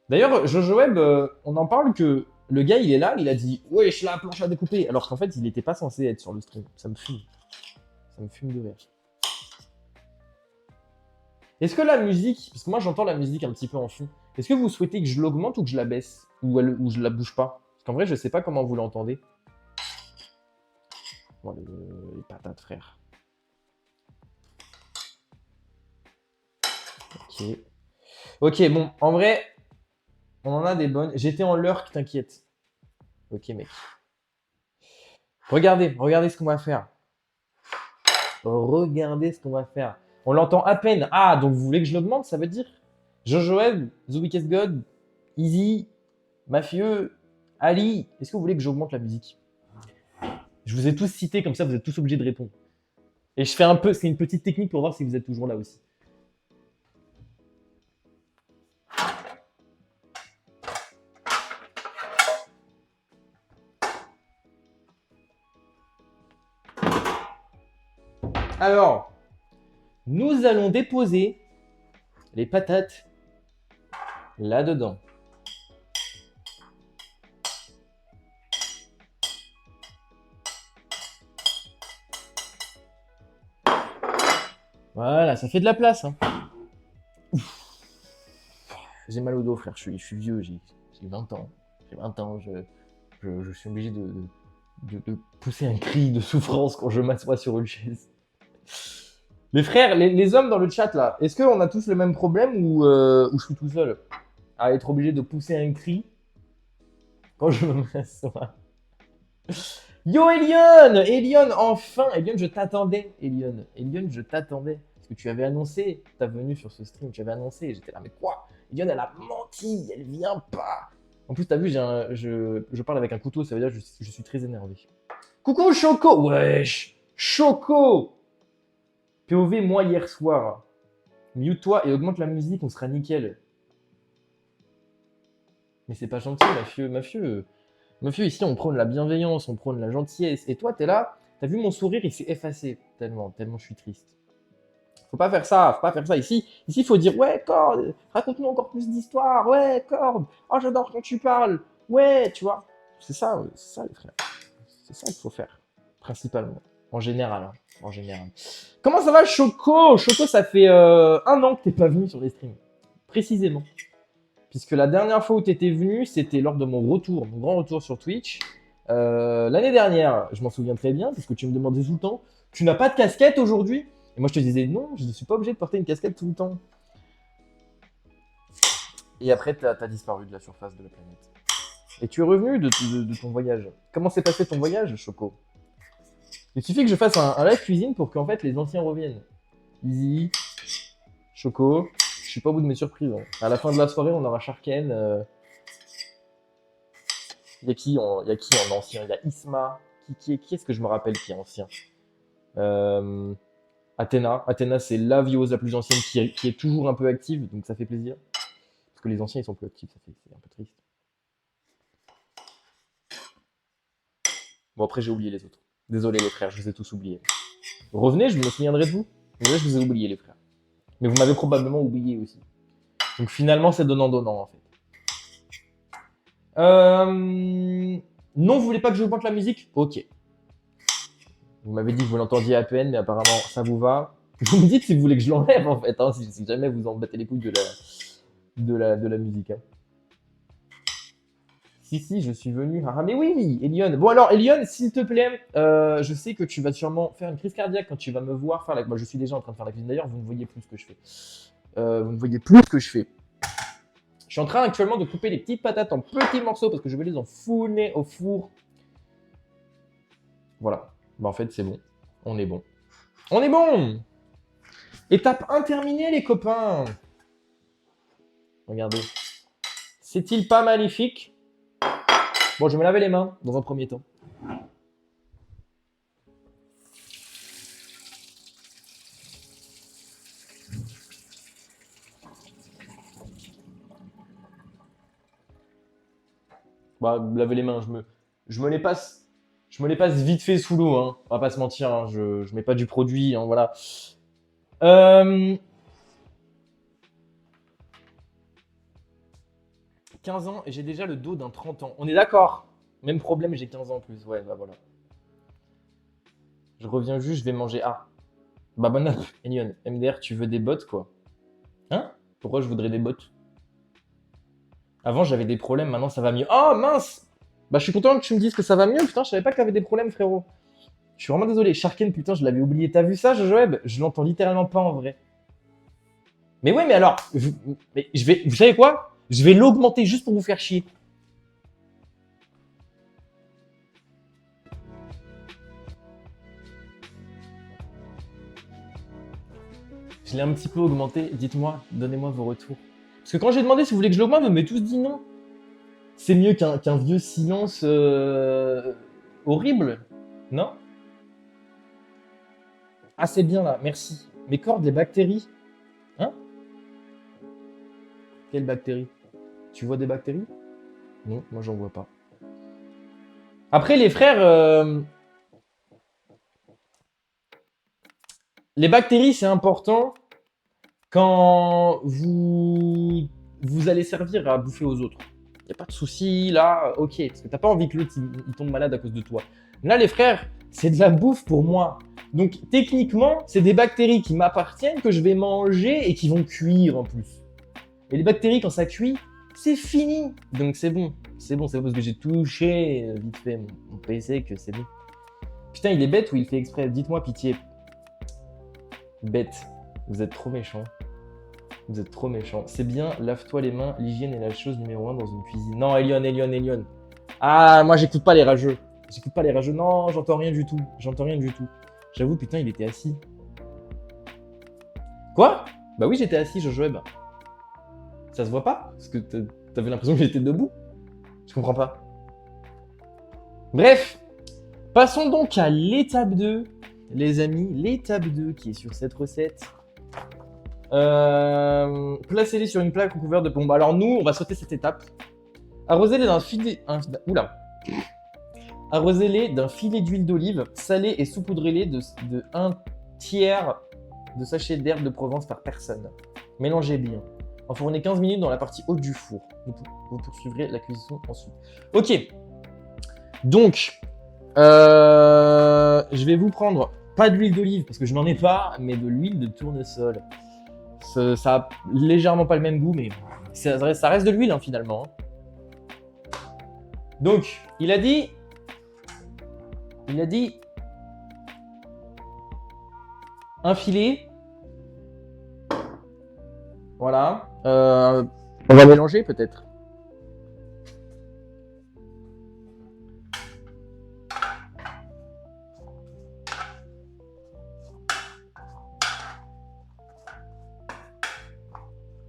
D'ailleurs, JojoWeb, on en parle que le gars, il est là, il a dit « Wesh, la planche à découper !» alors qu'en fait, il n'était pas censé être sur le stream. Ça me fume. Ça me fume de rire. Est-ce que la musique, parce que moi j'entends la musique un petit peu en fond, est-ce que vous souhaitez que je l'augmente ou que je la baisse ou je la bouge pas? Parce qu'en vrai, je sais pas comment vous l'entendez. Bon, les patates, frère. Ok. Ok, bon, en vrai, on en a des bonnes. J'étais en lurk, t'inquiète. Ok, mec. Regardez ce qu'on va faire. Regardez ce qu'on va faire. On l'entend à peine. Ah, donc vous voulez que je l'augmente, ça veut dire Jojo Web, The Weakest God, Easy, Mafieux, Ali. Est-ce que vous voulez que j'augmente la musique? Je vous ai tous cités, comme ça vous êtes tous obligés de répondre. Et je fais un peu, c'est une petite technique pour voir si vous êtes toujours là aussi. Alors, nous allons déposer les patates là-dedans. Voilà, ça fait de la place. Hein. J'ai mal au dos, frère. Je suis vieux, j'ai 20 ans. J'ai 20 ans, je suis obligé de pousser un cri de souffrance quand je m'assois sur une chaise. Les frères, les hommes dans le chat là, est-ce qu'on a tous le même problème ou je suis tout seul à être obligé de pousser un cri quand je m'assois? Yo Elion, Elion, enfin, Elion, je t'attendais, Elion, Elion, je t'attendais. Parce que tu avais annoncé ta venue sur ce stream, tu avais annoncé, j'étais là, mais quoi? Elion, elle a menti, elle vient pas. En plus, t'as vu, je parle avec un couteau, ça veut dire que je suis très énervé. Coucou Choco, wesh, Choco. POV, moi hier soir. Mute-toi et augmente la musique, on sera nickel. Mais c'est pas gentil, mafieux. Mafieux, ici, on prône la bienveillance, on prône la gentillesse. Et toi, t'es là, t'as vu mon sourire, il s'est effacé. Tellement je suis triste. Faut pas faire ça, faut pas faire ça. Ici, il faut dire, ouais, Cord, raconte-nous encore plus d'histoires. Ouais, Cord, oh, j'adore quand tu parles. Ouais, tu vois. C'est ça, les frères. C'est ça qu'il faut faire, principalement. En général, hein. En général. Comment ça va, Choco? Choco, ça fait 1 an que t'es pas venu sur les streams. Précisément. Puisque la dernière fois où tu étais venu, c'était lors de mon retour, mon grand retour sur Twitch. L'année dernière, je m'en souviens très bien, parce que tu me demandais tout le temps, tu n'as pas de casquette aujourd'hui? Et moi je te disais non, je ne suis pas obligé de porter une casquette tout le temps. Et après, tu as disparu de la surface de la planète. Et tu es revenu de ton voyage. Comment s'est passé ton voyage, Choco? Il suffit que je fasse un live cuisine pour qu'en fait les anciens reviennent. Easy, Choco, je suis pas au bout de mes surprises. Hein. À la fin de la soirée, on aura Sharken. Il y a qui en ancien? Il y a Isma. Qui est-ce que je me rappelle qui est ancien? Athéna. Athéna, c'est la vieuse la plus ancienne qui est toujours un peu active, donc ça fait plaisir. Parce que les anciens, ils sont plus actifs, c'est un peu triste. Bon, après, j'ai oublié les autres. Désolé, les frères, je vous ai tous oubliés. Revenez, je me souviendrai de vous. Mais là, je vous ai oublié, les frères. Mais vous m'avez probablement oublié aussi. Donc finalement, c'est donnant-donnant, en fait. Non, vous voulez pas que je augmente la musique? Ok. Vous m'avez dit que vous l'entendiez à peine, mais apparemment, ça vous va. Vous me dites si vous voulez que je l'enlève, en fait, hein, si jamais vous en battez les couilles de la musique. Hein. Si, je suis venu. Ah, mais oui, Elion. Bon, alors, Elion, s'il te plaît, je sais que tu vas sûrement faire une crise cardiaque quand tu vas me voir faire la... Moi, je suis déjà en train de faire la cuisine. D'ailleurs, vous ne voyez plus ce que je fais. Vous ne voyez plus ce que je fais. Je suis en train actuellement de couper les petites patates en petits morceaux parce que je vais les enfourner au four. Voilà. Bah, en fait, c'est bon. On est bon. On est bon! Étape 1 terminée, les copains. Regardez. C'est-il pas magnifique? Bon, je vais me laver les mains dans un premier temps. Bah, laver les mains, je me les passe vite fait sous l'eau, hein. On va pas se mentir, hein. Je mets pas du produit, hein, voilà. 15 ans et j'ai déjà le dos d'un 30 ans. On est d'accord? Même problème, j'ai 15 ans en plus. Ouais, bah voilà. Je reviens juste, je vais manger. Ah. Bah bonne app, Elion. MDR, tu veux des bottes, quoi? Hein? Pourquoi je voudrais des bottes? Avant, j'avais des problèmes, maintenant ça va mieux. Oh mince! Bah, je suis content que tu me dises que ça va mieux. Putain, je savais pas que t'avais des problèmes, frérot. Je suis vraiment désolé. Sharken, putain, je l'avais oublié. T'as vu ça, Jojoeb? Je l'entends littéralement pas en vrai. Mais ouais, mais alors, vous savez quoi? Je vais l'augmenter juste pour vous faire chier. Je l'ai un petit peu augmenté. Dites-moi, donnez-moi vos retours. Parce que quand j'ai demandé si vous voulez que je l'augmente, vous m'avez tous dit non. C'est mieux qu'un vieux silence horrible, non? Ah, c'est bien là, merci. Mes cordes, des bactéries. Hein? Quelles bactéries? Tu vois des bactéries? Non, moi j'en vois pas. Après, les frères, les bactéries, c'est important quand vous allez servir à bouffer aux autres. Y a pas de souci, là, ok, parce que t'as pas envie que l'autre il tombe malade à cause de toi. Là, les frères, c'est de la bouffe pour moi. Donc, techniquement, c'est des bactéries qui m'appartiennent, que je vais manger et qui vont cuire en plus. Et les bactéries, quand ça cuit, c'est fini. Donc, c'est bon. C'est bon, c'est parce que j'ai touché vite fait mon PC que c'est bon. Putain, il est bête ou il fait exprès? Dites-moi, pitié. Bête. Vous êtes trop méchant. Vous êtes trop méchant. C'est bien, lave-toi les mains. L'hygiène est la chose numéro 1 dans une cuisine. Non, Elion. Ah, moi, j'écoute pas les rageux. J'écoute pas les rageux. Non, j'entends rien du tout. J'entends rien du tout. J'avoue, putain, il était assis. Quoi? Bah oui, j'étais assis, Jojoeb. Ça se voit pas? Parce que t'avais l'impression que j'étais debout. Je comprends pas. Bref, passons donc à l'étape 2. Les amis, l'étape 2 qui est sur cette recette. Placez-les sur une plaque recouverte de pommes. Alors nous, on va sauter cette étape. Arrosez-les d'un filet... Arrosez-les d'un filet d'huile d'olive, salez et saupoudrez-les de 1 tiers de sachet d'herbe de Provence par personne. Mélangez bien. Enfournez 15 minutes dans la partie haute du four. Vous poursuivrez la cuisson ensuite. Ok. Donc, je vais vous prendre pas d'huile d'olive parce que je n'en ai pas, mais de l'huile de tournesol. Ça a légèrement pas le même goût, mais ça reste de l'huile hein, finalement. Donc, il a dit un filet. Voilà. On va mélanger peut-être.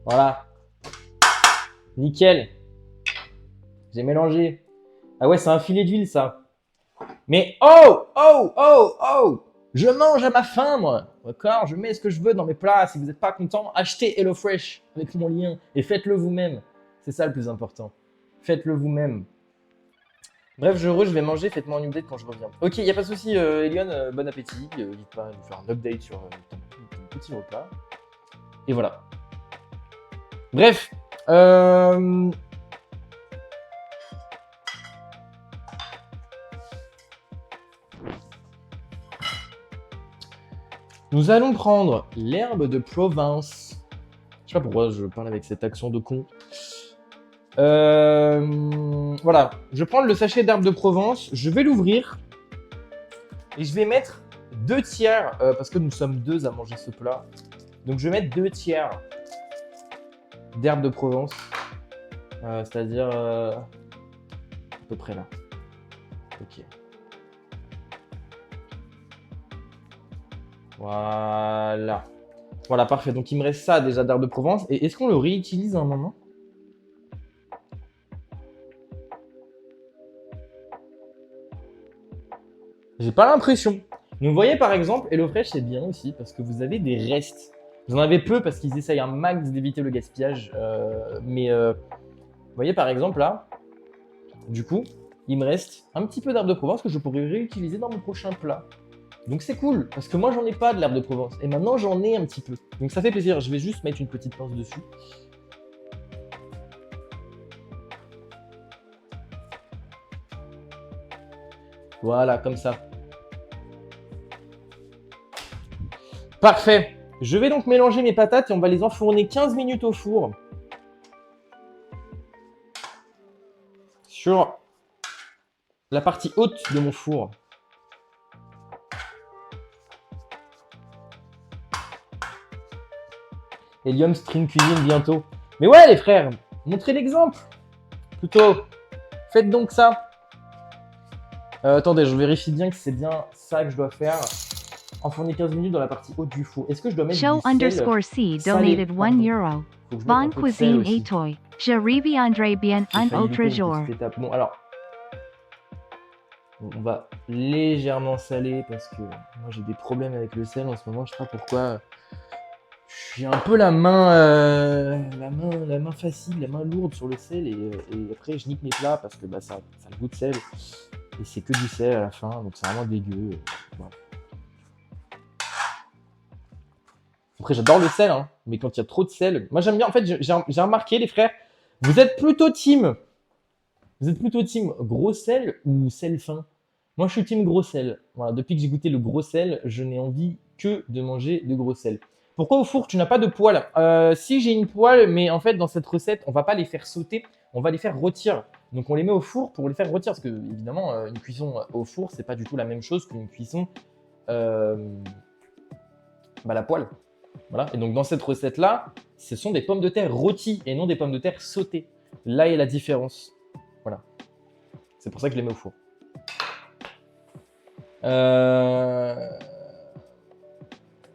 Voilà. Nickel. J'ai mélangé. Ah ouais, c'est un filet d'huile ça. Mais oh! Je mange à ma faim, moi. D'accord? Je mets ce que je veux dans mes plats. Si vous n'êtes pas content, achetez HelloFresh avec mon lien et faites-le vous-même. C'est ça le plus important. Faites-le vous-même. Bref, je vais manger. Faites-moi un update quand je reviens. Ok, il n'y a pas de souci, Elion. Bon appétit. N'hésite pas à nous faire un update sur ton petit repas. Et voilà. Bref. Nous allons prendre l'herbe de Provence. Je sais pas pourquoi je parle avec cet accent de con. Voilà, je vais prendre le sachet d'herbe de Provence, je vais l'ouvrir et je vais mettre 2 tiers, parce que nous sommes 2 à manger ce plat. Donc je vais mettre 2 tiers d'herbe de Provence, c'est-à-dire à peu près là. Ok. Voilà. Voilà, parfait. Donc il me reste ça déjà d'herbe de Provence. Et est-ce qu'on le réutilise à un moment? J'ai pas l'impression. Donc vous voyez par exemple, HelloFresh c'est bien aussi parce que vous avez des restes. Vous en avez peu parce qu'ils essayent un max d'éviter le gaspillage. Vous voyez par exemple là, du coup, il me reste un petit peu d'herbe de Provence que je pourrais réutiliser dans mon prochain plat. Donc c'est cool, parce que moi j'en ai pas de l'herbe de Provence, et maintenant j'en ai un petit peu. Donc ça fait plaisir, je vais juste mettre une petite pince dessus. Voilà, comme ça. Parfait. Je vais donc mélanger mes patates et on va les enfourner 15 minutes au four. Sur la partie haute de mon four. Helium Stream Cuisine bientôt. Mais ouais les frères, montrez l'exemple. Plutôt, faites donc ça. Attendez, je vérifie bien que c'est bien ça que je dois faire. Enfourner 15 minutes dans la partie haute du four. Est-ce que je dois mettre
Show_C donated 1 euro. Bonne cuisine et toi. Je revis André bien un autre jour.
Bon alors, on va légèrement saler parce que moi j'ai des problèmes avec le sel en ce moment. Je sais pas pourquoi. J'ai un peu la main facile, la main lourde sur le sel et après je nique mes plats parce que ça a le goût de sel et c'est que du sel à la fin donc c'est vraiment dégueu. Voilà. Après j'adore le sel hein, mais quand il y a trop de sel, moi j'aime bien en fait j'ai remarqué les frères, vous êtes plutôt team gros sel ou sel fin? Moi je suis team gros sel. Voilà, depuis que j'ai goûté le gros sel, je n'ai envie que de manger de gros sel. Pourquoi au four tu n'as pas de poêle? Si j'ai une poêle, mais en fait dans cette recette, on va pas les faire sauter, on va les faire rôtir. Donc on les met au four pour les faire rôtir, parce que évidemment une cuisson au four, c'est pas du tout la même chose qu'une cuisson à la poêle. Voilà. Et donc dans cette recette là, ce sont des pommes de terre rôties et non des pommes de terre sautées. Là est la différence. Voilà. C'est pour ça que je les mets au four.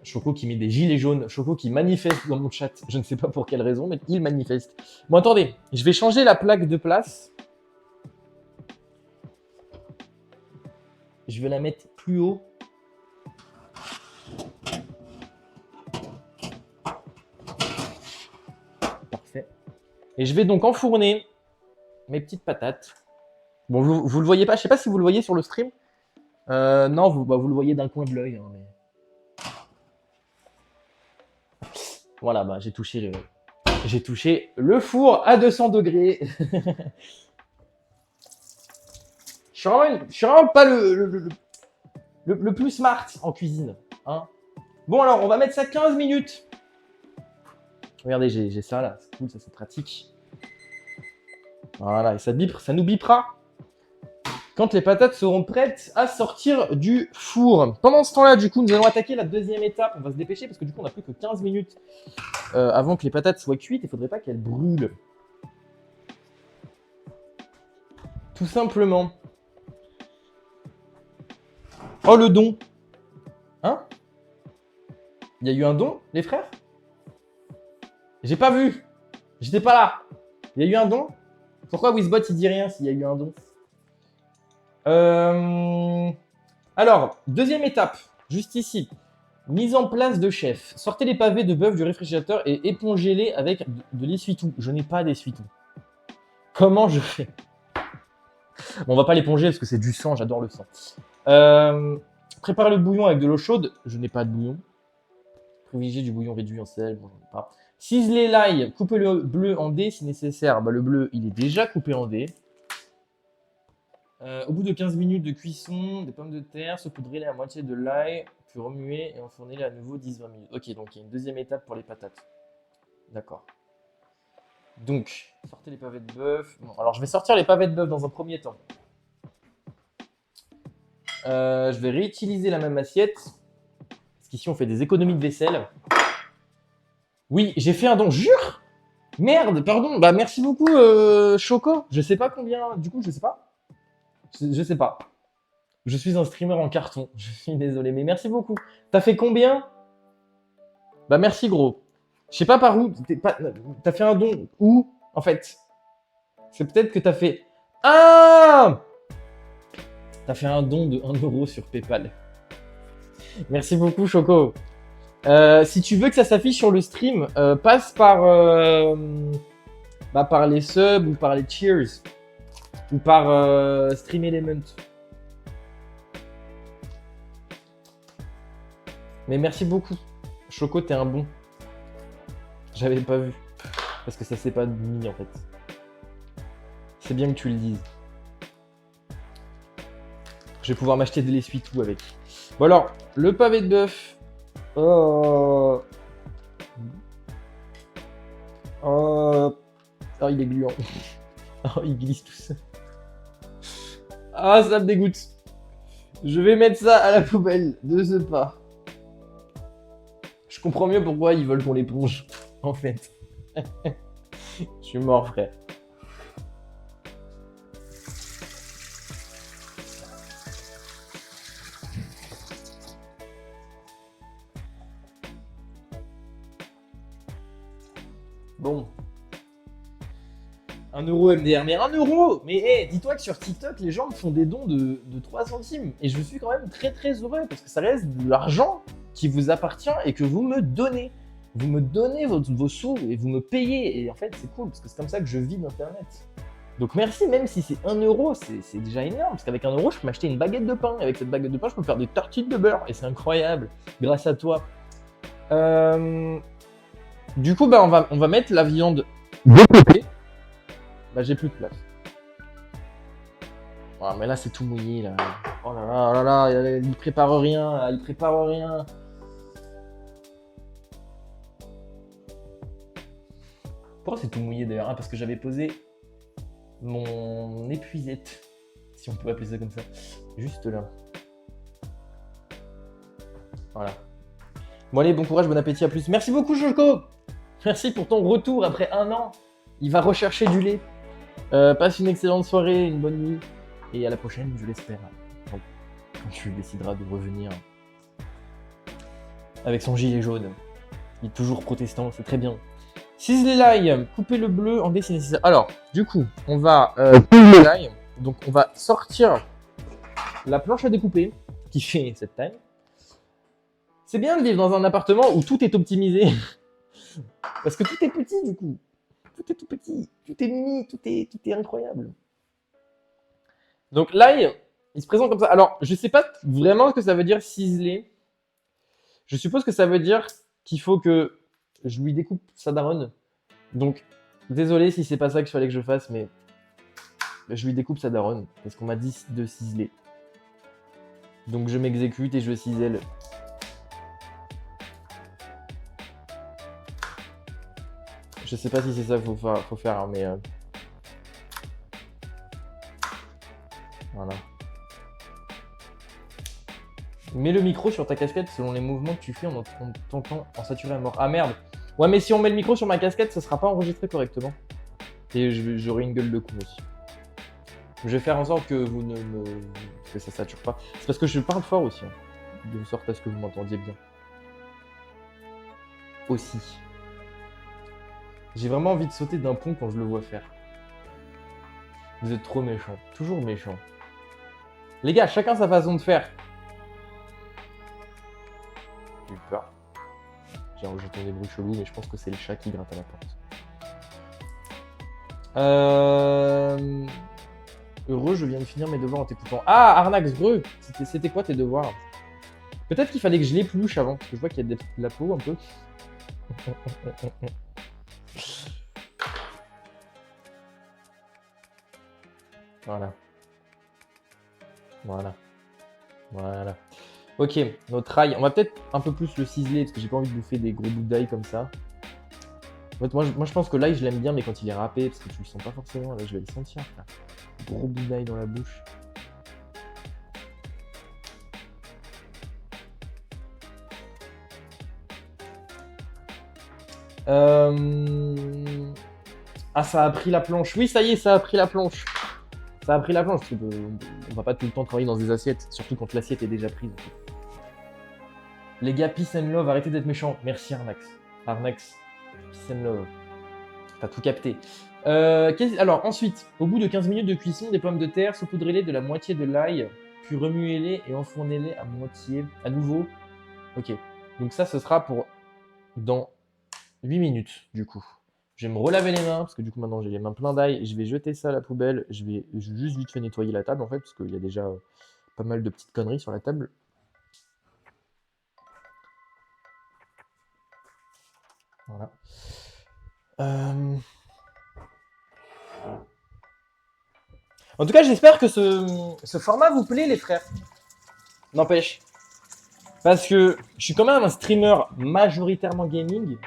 Choco qui met des gilets jaunes, Choco qui manifeste dans mon chat, je ne sais pas pour quelle raison, mais il manifeste. Bon, attendez, je vais changer la plaque de place. Je vais la mettre plus haut. Parfait. Et je vais donc enfourner mes petites patates. Bon, vous le voyez pas, je sais pas si vous le voyez sur le stream. Non, vous le voyez d'un coin de l'œil. Hein, mais... Voilà, j'ai touché le four à 200 degrés. Je suis vraiment pas le plus smart en cuisine. Hein. Bon, alors, on va mettre ça 15 minutes. Regardez, j'ai ça là. C'est cool, ça c'est pratique. Voilà, et ça nous bipera quand les patates seront prêtes à sortir du four. Pendant ce temps-là, du coup, nous allons attaquer la deuxième étape. On va se dépêcher parce que du coup, on n'a plus que 15 minutes avant que les patates soient cuites. Il ne faudrait pas qu'elles brûlent. Tout simplement. Oh, le don. Hein? Il y a eu un don, les frères? J'ai pas vu. J'étais pas là. Il y a eu un don? Pourquoi Wizbot il dit rien s'il y a eu un don? Alors, deuxième étape, juste ici. Mise en place de chef. Sortez les pavés de bœuf du réfrigérateur et épongez-les avec de l'essuie-tout. Je n'ai pas d'essuie-tout. Comment je fais? Bon, on va pas l'éponger parce que c'est du sang, j'adore le sang. Prépare le bouillon avec de l'eau chaude. Je n'ai pas de bouillon. Privilégiez du bouillon réduit en sel. Bon, j'en ai pas. Ciselez l'ail. Coupez le bleu en dés si nécessaire. Le bleu, il est déjà coupé en dés. Au bout de 15 minutes de cuisson, des pommes de terre, saupoudrez la moitié de l'ail, puis remuez et enfournez-les à nouveau 10-20 minutes. Ok, donc il y a une deuxième étape pour les patates. D'accord. Donc, sortez les pavés de bœuf. Bon, alors je vais sortir les pavés de bœuf dans un premier temps. Je vais réutiliser la même assiette. Parce qu'ici, on fait des économies de vaisselle. Oui, j'ai fait un don. Jure! Merde, pardon. Merci beaucoup, Choco. Je sais pas combien. Du coup, je sais pas. Je sais pas. Je suis un streamer en carton. Je suis désolé, mais merci beaucoup. T'as fait combien? Merci gros. Je sais pas par où. T'as fait un don où, en fait? C'est peut-être que t'as fait... Ah! T'as fait un don de 1 euro sur PayPal. Merci beaucoup, Choco. Si tu veux que ça s'affiche sur le stream, passe par les subs ou par les cheers. Ou par Stream Element. Mais merci beaucoup. Choco, t'es un bon. J'avais pas vu. Parce que ça s'est pas mis en fait. C'est bien que tu le dises. Je vais pouvoir m'acheter de l'essuie-tout avec. Bon alors, le pavé de bœuf. Oh. Oh, il est gluant. Oh, il glisse tout seul. Ah, ça me dégoûte. Je vais mettre ça à la poubelle de ce pas. Je comprends mieux pourquoi ils veulent qu'on l'éponge, en fait. Je suis mort, frère. Bon. 1 euro MDR, mais 1 euro. Mais hey, dis-toi que sur TikTok, les gens me font des dons de 3 centimes. Et je suis quand même très très heureux parce que ça reste de l'argent qui vous appartient et que vous me donnez. Vous me donnez vos sous et vous me payez. Et en fait, c'est cool parce que c'est comme ça que je vis d'Internet. Donc merci, même si c'est 1 euro, c'est déjà énorme. Parce qu'avec 1 euro, je peux m'acheter une baguette de pain. Et avec cette baguette de pain, je peux faire des tartines de beurre. Et c'est incroyable, grâce à toi. Du coup, bah, on va mettre la viande de côté. Bah, j'ai plus de place. Ah, mais là, c'est tout mouillé, là. Oh là là, oh là là, il prépare rien, là, il prépare rien. Pourquoi c'est tout mouillé, d'ailleurs? Ah, parce que j'avais posé mon épuisette, si on peut appeler ça comme ça, juste là. Voilà. Bon, allez, bon courage, bon appétit, à plus. Merci beaucoup, Joko. Merci pour ton retour après 1 an. Il va rechercher du lait. Passe une excellente soirée, une bonne nuit. Et à la prochaine, je l'espère. Quand tu décideras de revenir avec son gilet jaune. Il est toujours protestant, c'est très bien. Sizzler l'ail, couper le bleu en dessiner. Alors, du coup, on va couper l'ail. Donc, on va sortir la planche à découper qui fait cette taille. C'est bien de vivre dans un appartement où tout est optimisé. Parce que tout est petit, du coup. Tout est tout petit, tout est mini, tout est incroyable. Donc l'ail, il se présente comme ça. Alors, je sais pas vraiment ce que ça veut dire ciseler. Je suppose que ça veut dire qu'il faut que je lui découpe sa daronne. Donc, désolé si c'est pas ça qu'il fallait que je fasse, mais je lui découpe sa daronne. Parce qu'on m'a dit de ciseler. Donc je m'exécute et je cisèle. Je sais pas si c'est ça qu'il faut faire, hein, mais... Voilà. Mets le micro sur ta casquette selon les mouvements que tu fais, on t'entend en saturé à mort. Ah merde. Ouais, mais si on met le micro sur ma casquette, ça sera pas enregistré correctement. Et j'aurai une gueule de con aussi. Je vais faire en sorte que que ça sature pas. C'est parce que je parle fort aussi, hein, de sorte à ce que vous m'entendiez bien. Aussi. J'ai vraiment envie de sauter d'un pont quand je le vois faire. Vous êtes trop méchants. Toujours méchants. Les gars, chacun sa façon de faire. J'ai eu peur. J'ai enregistré des bruits chelous, mais je pense que c'est le chat qui gratte à la porte. Heureux, je viens de finir mes devoirs en t'écoutant. Ah, Arnax, heureux. C'était quoi tes devoirs? Peut-être qu'il fallait que je l'épluche avant, parce que je vois qu'il y a de la peau un peu. Voilà. Voilà. Voilà. Ok, notre ail. On va peut-être un peu plus le ciseler parce que j'ai pas envie de bouffer des gros bouts d'ail comme ça. En fait, moi je pense que l'ail je l'aime bien, mais quand il est râpé, parce que tu le sens pas forcément, là je vais le sentir. Là. Gros bout d'ail dans la bouche. Ah, ça a pris la planche. Oui, ça y est, ça a pris la planche. Ça a pris la planche, parce qu'on va pas tout le temps travailler dans des assiettes, surtout quand l'assiette est déjà prise. Les gars, peace and love, arrêtez d'être méchants. Merci Arnax. Arnax, peace and love. T'as tout capté. Alors, ensuite, au bout de 15 minutes de cuisson, des pommes de terre, saupoudrez-les de la moitié de l'ail, puis remuez-les et enfournez-les à moitié, à nouveau. Ok, donc ça, ce sera pour dans 8 minutes, du coup. Je vais me relaver les mains, parce que du coup, maintenant, j'ai les mains pleines d'ail, et je vais jeter ça à la poubelle. Je vais juste vite fait nettoyer la table, en fait, parce qu'il y a déjà pas mal de petites conneries sur la table. Voilà. En tout cas, j'espère que ce format vous plaît, les frères. N'empêche. Parce que je suis quand même un streamer majoritairement gaming.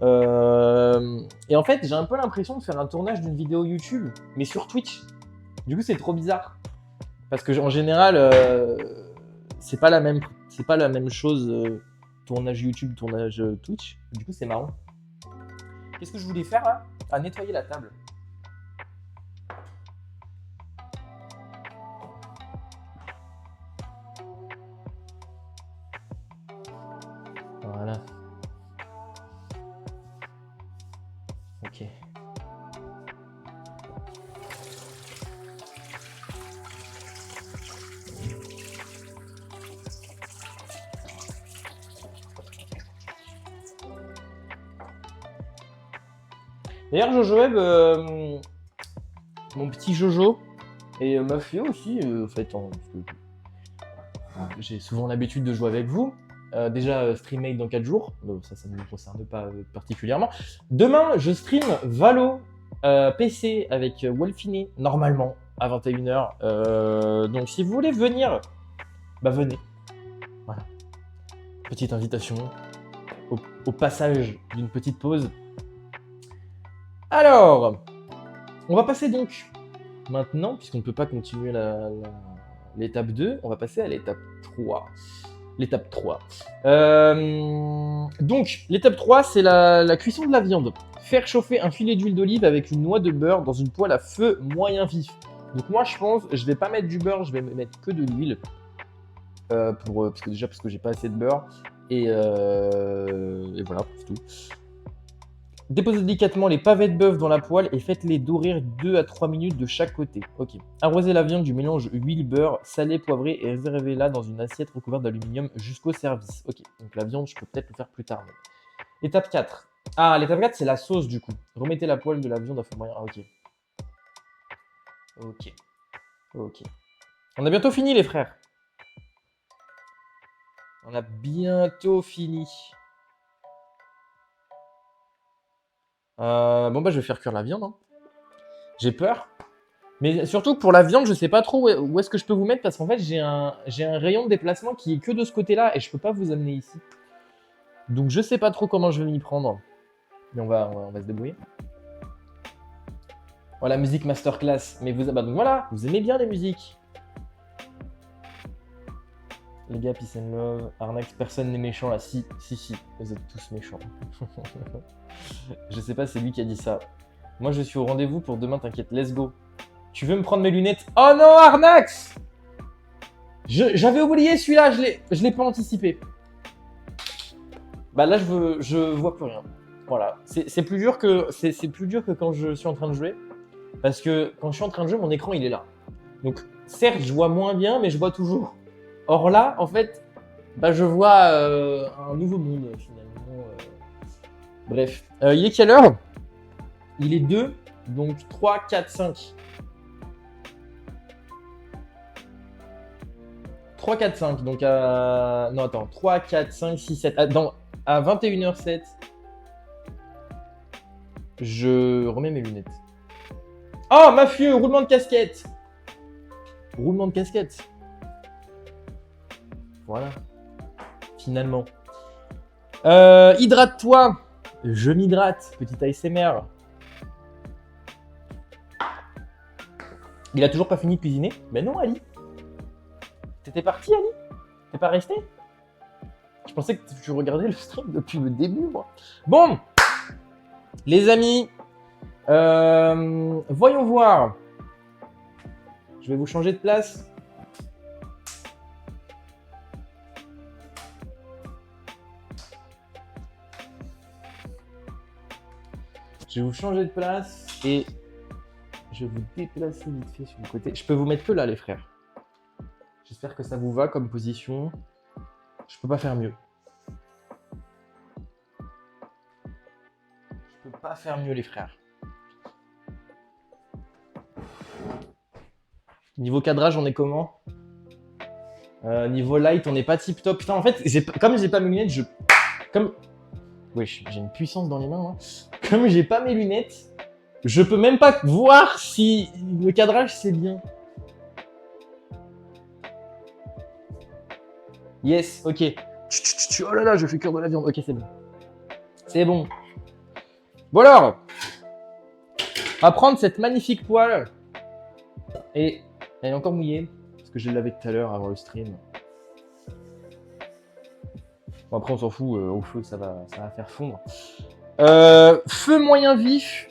Et en fait, j'ai un peu l'impression de faire un tournage d'une vidéo YouTube, mais sur Twitch. Du coup, c'est trop bizarre. Parce que en général, c'est pas la même chose, tournage YouTube, tournage Twitch. Du coup, c'est marrant. Qu'est-ce que je voulais faire là? Ah, nettoyer la table. Voilà. Ok. D'ailleurs, Jojo Web, mon petit Jojo, et ma fille aussi, en fait, parce que j'ai souvent l'habitude de jouer avec vous. Déjà, Streammate dans 4 jours, ça ne me concerne pas particulièrement. Demain, je stream Valo PC avec Wolfiné, normalement, à 21h. Donc, si vous voulez venir, bah venez. Voilà. Petite invitation au passage d'une petite pause. Alors, on va passer donc maintenant, puisqu'on ne peut pas continuer l'étape 2, on va passer à l'étape 3. L'étape 3. Donc, l'étape 3, c'est la cuisson de la viande. Faire chauffer un filet d'huile d'olive avec une noix de beurre dans une poêle à feu moyen vif. Donc moi, je pense, je vais pas mettre du beurre, je vais mettre que de l'huile. Parce que j'ai pas assez de beurre. Et voilà, c'est tout. Déposez délicatement les pavés de bœuf dans la poêle et faites-les dorer 2 à 3 minutes de chaque côté. Ok. Arrosez la viande du mélange huile-beurre, salé, poivré et réservez-la dans une assiette recouverte d'aluminium jusqu'au service. Ok. Donc la viande, je peux peut-être le faire plus tard. Mais... Étape 4. Ah, l'étape 4, c'est la sauce du coup. Remettez la poêle de la viande à feu moyen. Ah, ok. Ok. Ok. On a bientôt fini, les frères. On a bientôt fini. Bon bah je vais faire cuire la viande. Hein. J'ai peur. Mais surtout que pour la viande, je sais pas trop où est-ce que je peux vous mettre parce qu'en fait j'ai un rayon de déplacement qui est que de ce côté-là et je peux pas vous amener ici. Donc je sais pas trop comment je vais m'y prendre. Mais on va se débrouiller. Voilà, musique masterclass. Mais vous, bah donc voilà, vous aimez bien les musiques. Les gars, peace and love. Arnax, personne n'est méchant là. Si, vous êtes tous méchants. Je sais pas, c'est lui qui a dit ça. Moi, je suis au rendez-vous pour demain, t'inquiète, let's go. Tu veux me prendre mes lunettes? Oh non, Arnax! J'avais oublié celui-là, je l'ai pas anticipé. Bah là, je vois plus rien. Voilà, c'est plus dur que quand je suis en train de jouer. Parce que quand je suis en train de jouer, mon écran, il est là. Donc, certes, je vois moins bien, mais je vois toujours. Or là, en fait, bah, je vois un nouveau monde, finalement. Bref. Il est quelle heure? Il est 2, donc 3, 4, 5. 3, 4, 5. Donc à... Non, attends. 3, 4, 5, 6, 7. À 21h07, je remets mes lunettes. Oh, mafieux, roulement de casquette. Roulement de casquette. Voilà. Finalement. Hydrate-toi. Je m'hydrate. Petit ASMR. Il a toujours pas fini de cuisiner? Mais non, Ali. T'étais parti, Ali? T'es pas resté? Je pensais que tu regardais le stream depuis le début, moi. Bon, les amis, voyons voir. Je vais vous changer de place. Je vais vous changer de place et je vais vous déplacer vite fait sur le côté. Je peux vous mettre que là, les frères. J'espère que ça vous va comme position. Je peux pas faire mieux. Je peux pas faire mieux, les frères. Niveau cadrage, on est comment? Niveau light, on n'est pas tip top. Putain, en fait, comme j'ai pas mes lunettes, Wesh, j'ai une puissance dans les mains. Hein. Comme j'ai pas mes lunettes, je peux même pas voir si le cadrage c'est bien. Yes, ok. Oh là là, je fais cuire de la viande. Ok, c'est bon. C'est bon. Bon alors, on va prendre cette magnifique poêle. Et elle est encore mouillée, parce que je l'ai lavée tout à l'heure avant le stream. Bon après on s'en fout, au feu ça va faire fondre. Feu moyen vif.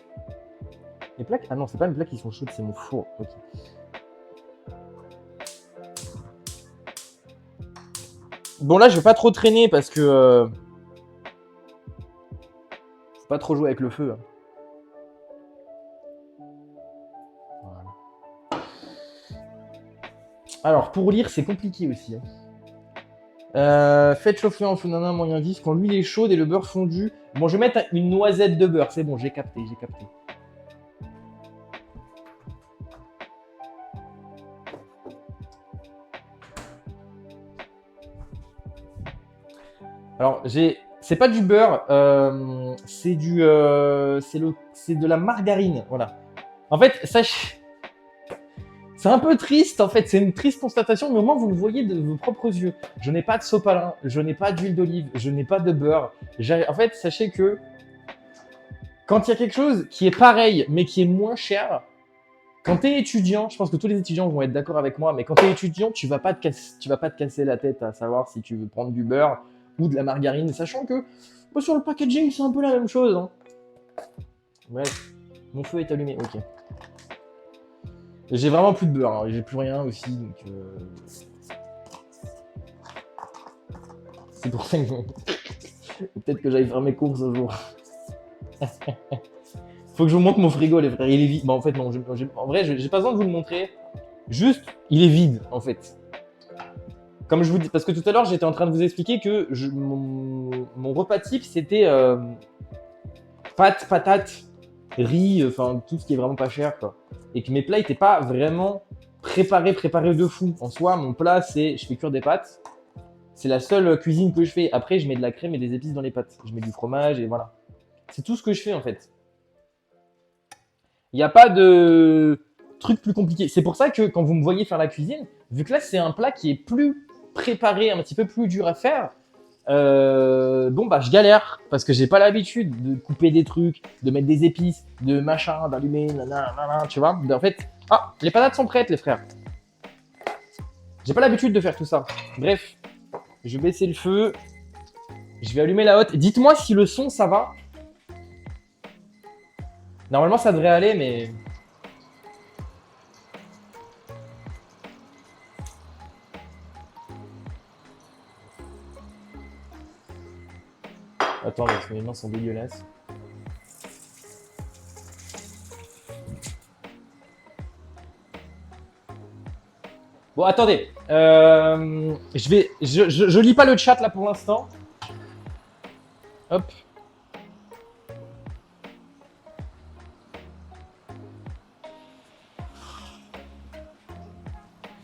Les plaques? Ah non, c'est pas mes plaques qui sont chaudes, c'est mon four. Ok. Bon là je vais pas trop traîner parce que faut pas trop jouer avec le feu. Voilà. Alors pour lire c'est compliqué aussi. Faites chauffer en feu nana moyen vif quand l'huile est chaude et le beurre fondu. Bon je vais mettre une noisette de beurre, c'est bon, j'ai capté. Alors, c'est pas du beurre, c'est de la margarine, voilà. En fait, c'est un peu triste, en fait, c'est une triste constatation, mais au moins vous le voyez de vos propres yeux. Je n'ai pas de sopalin, je n'ai pas d'huile d'olive, je n'ai pas de beurre. En fait, sachez que quand il y a quelque chose qui est pareil, mais qui est moins cher, quand tu es étudiant, je pense que tous les étudiants vont être d'accord avec moi, mais quand tu es étudiant, tu vas pas te casser la tête à savoir si tu veux prendre du beurre ou de la margarine, sachant que sur le packaging, c'est un peu la même chose. Hein. Bref, mon feu est allumé, ok. J'ai vraiment plus de beurre, hein. J'ai plus rien aussi, donc... C'est pour ça que peut-être que j'aille faire mes courses un jour. Faut que je vous montre mon frigo, les frères, il est vide. Bon, en fait, non, en vrai, j'ai pas besoin de vous le montrer. Juste, il est vide, en fait. Comme je vous dis, parce que tout à l'heure, j'étais en train de vous expliquer que mon repas type, c'était pâtes, patates, riz, enfin, tout ce qui est vraiment pas cher, quoi. Et que mes plats n'étaient pas vraiment préparés de fou. En soi, mon plat, c'est, je fais cuire des pâtes. C'est la seule cuisine que je fais. Après, je mets de la crème et des épices dans les pâtes. Je mets du fromage et voilà. C'est tout ce que je fais, en fait. Il n'y a pas de truc plus compliqué. C'est pour ça que quand vous me voyez faire la cuisine, vu que là, c'est un plat qui est plus préparé, un petit peu plus dur à faire, bon, bah, je galère parce que j'ai pas l'habitude de couper des trucs, de mettre des épices, de machin, d'allumer, nanana, tu vois. En fait, ah, les patates sont prêtes, les frères. J'ai pas l'habitude de faire tout ça. Bref, je vais baisser le feu. Je vais allumer la hotte. Dites-moi si le son, ça va. Normalement, ça devrait aller, mais... Attends, parce que mes mains sont dégueulasses. Bon, attendez. Je lis pas le chat là pour l'instant. Hop.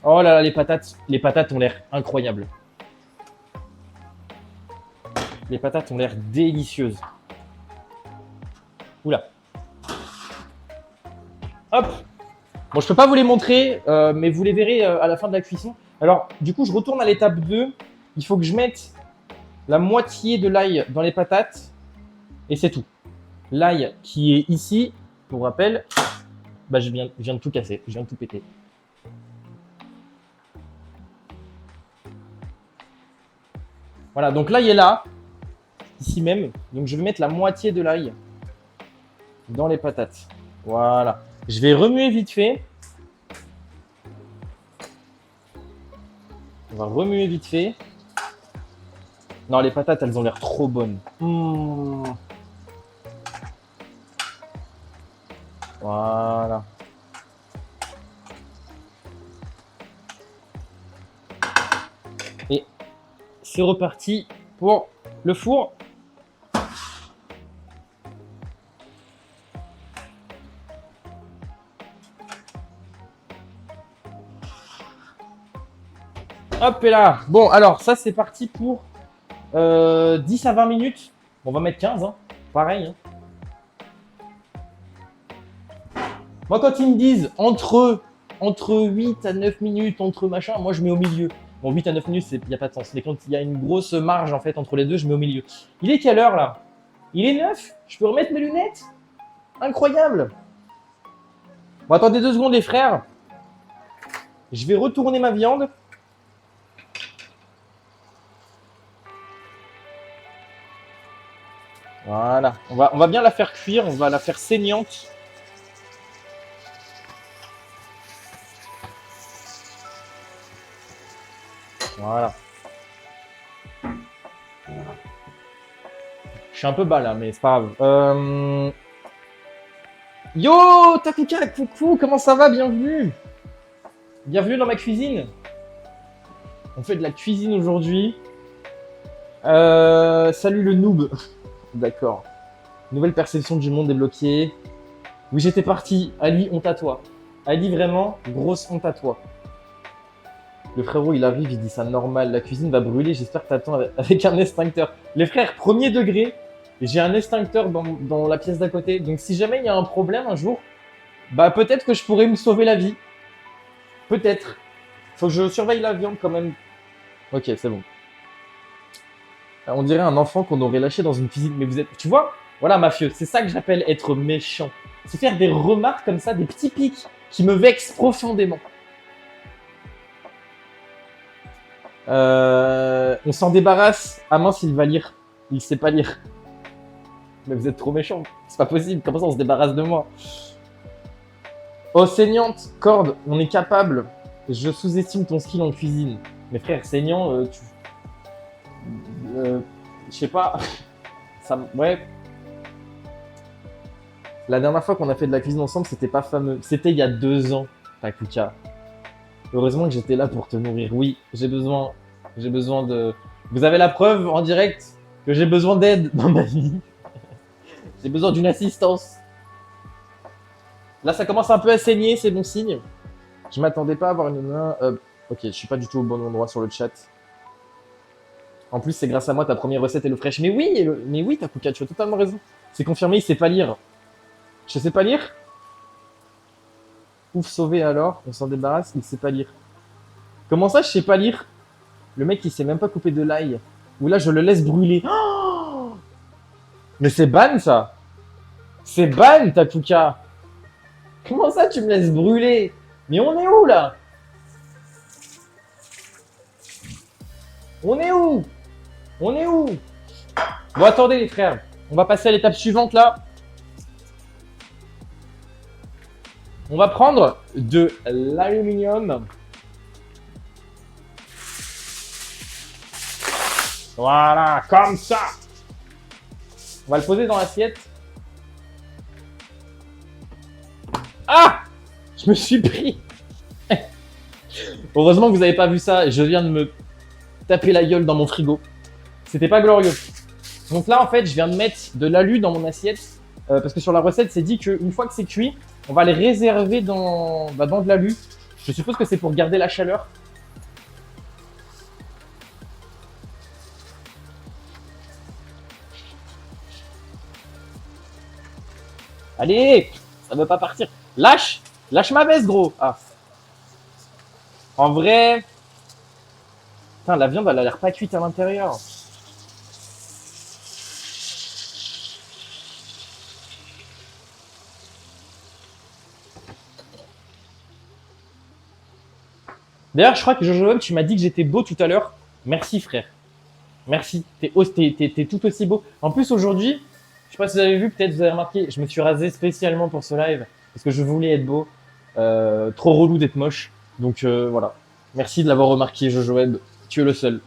Oh là là, les patates ont l'air incroyables. Les patates ont l'air délicieuses. Oula. Hop. Bon, je peux pas vous les montrer, mais vous les verrez à la fin de la cuisson. Alors, du coup, je retourne à l'étape 2. Il faut que je mette la moitié de l'ail dans les patates. Et c'est tout. L'ail qui est ici, pour rappel, bah, je viens de tout casser. Je viens de tout péter. Voilà, donc l'ail est là. Ici même. Donc, je vais mettre la moitié de l'ail dans les patates. Voilà. Je vais remuer vite fait. On va remuer vite fait. Non, les patates, elles ont l'air trop bonnes. Voilà. Et c'est reparti pour le four. Hop et là. Bon, alors ça c'est parti pour 10 à 20 minutes. On va mettre 15, hein. Pareil. Hein. Moi, quand ils me disent entre 8 à 9 minutes, entre machin, moi je mets au milieu. Bon, 8 à 9 minutes, il n'y a pas de sens. Mais quand il y a une grosse marge en fait entre les deux, je mets au milieu. Il est quelle heure là? Il est neuf. Je peux remettre mes lunettes. Incroyable. Bon, attendez 2 secondes, les frères. Je vais retourner ma viande. Voilà. On va bien la faire cuire. On va la faire saignante. Voilà. Je suis un peu bas là, mais c'est pas grave. Yo, Takuka, coucou, comment ça va? Bienvenue. Bienvenue dans ma cuisine. On fait de la cuisine aujourd'hui. Salut le noob. D'accord. Nouvelle perception du monde débloquée. Oui, j'étais parti. Ali, honte à toi. Ali, vraiment, grosse honte à toi. Le frérot, il arrive, il dit ça normal. La cuisine va brûler, j'espère que t'attends avec un extincteur. Les frères, premier degré, j'ai un extincteur dans la pièce d'à côté. Donc si jamais il y a un problème un jour, bah peut-être que je pourrais me sauver la vie. Peut-être. Faut que je surveille la viande quand même. Ok, c'est bon. On dirait un enfant qu'on aurait lâché dans une cuisine. Mais vous êtes... Tu vois? Voilà, mafieux. C'est ça que j'appelle être méchant. C'est faire des remarques comme ça, des petits pics qui me vexent profondément. On s'en débarrasse. Ah mince, il va lire. Il sait pas lire. Mais vous êtes trop méchant. C'est pas possible. Comment ça on se débarrasse de moi? Oh, saignante, corde, on est capable. Je sous-estime ton skill en cuisine. Mais frère, saignant, je sais pas. Ça, ouais. La dernière fois qu'on a fait de la cuisine ensemble, c'était pas fameux. C'était il y a 2 ans, Takuka. Heureusement que j'étais là pour te nourrir. Oui, j'ai besoin de... Vous avez la preuve en direct que j'ai besoin d'aide dans ma vie. J'ai besoin d'une assistance. Là, ça commence un peu à saigner, c'est bon signe. Je m'attendais pas à avoir une main... ok, je suis pas du tout au bon endroit sur le chat. En plus, c'est grâce à moi ta première recette est le fraîche. Mais oui, Takuka, tu as totalement raison. C'est confirmé, il sait pas lire. Je sais pas lire? Ouf, sauvé alors, on s'en débarrasse, il sait pas lire. Comment ça, je sais pas lire? Le mec, il sait même pas couper de l'ail. Ou là, je le laisse brûler. Oh, mais c'est ban, ça. C'est ban, Takuka. Comment ça, tu me laisses brûler? Mais on est où, là? On est où? On est où? Bon, attendez, les frères. On va passer à l'étape suivante, là. On va prendre de l'aluminium. Voilà, comme ça. On va le poser dans l'assiette. Ah! Je me suis pris. Heureusement que vous n'avez pas vu ça. Je viens de me taper la gueule dans mon frigo. C'était pas glorieux. Donc là, en fait, je viens de mettre de l'alu dans mon assiette. Parce que sur la recette, c'est dit qu'une fois que c'est cuit, on va les réserver dans de l'alu. Je suppose que c'est pour garder la chaleur. Allez, ça veut pas partir. Lâche ma veste, gros. Ah. En vrai... Putain, la viande, elle a l'air pas cuite à l'intérieur. D'ailleurs, je crois que Jojo, tu m'as dit que j'étais beau tout à l'heure. Merci, frère. Merci. T'es tout aussi beau. En plus, aujourd'hui, je sais pas si vous avez vu, peut-être vous avez remarqué, je me suis rasé spécialement pour ce live parce que je voulais être beau. Trop relou d'être moche. Donc voilà. Merci de l'avoir remarqué, Jojo Web. Tu es le seul.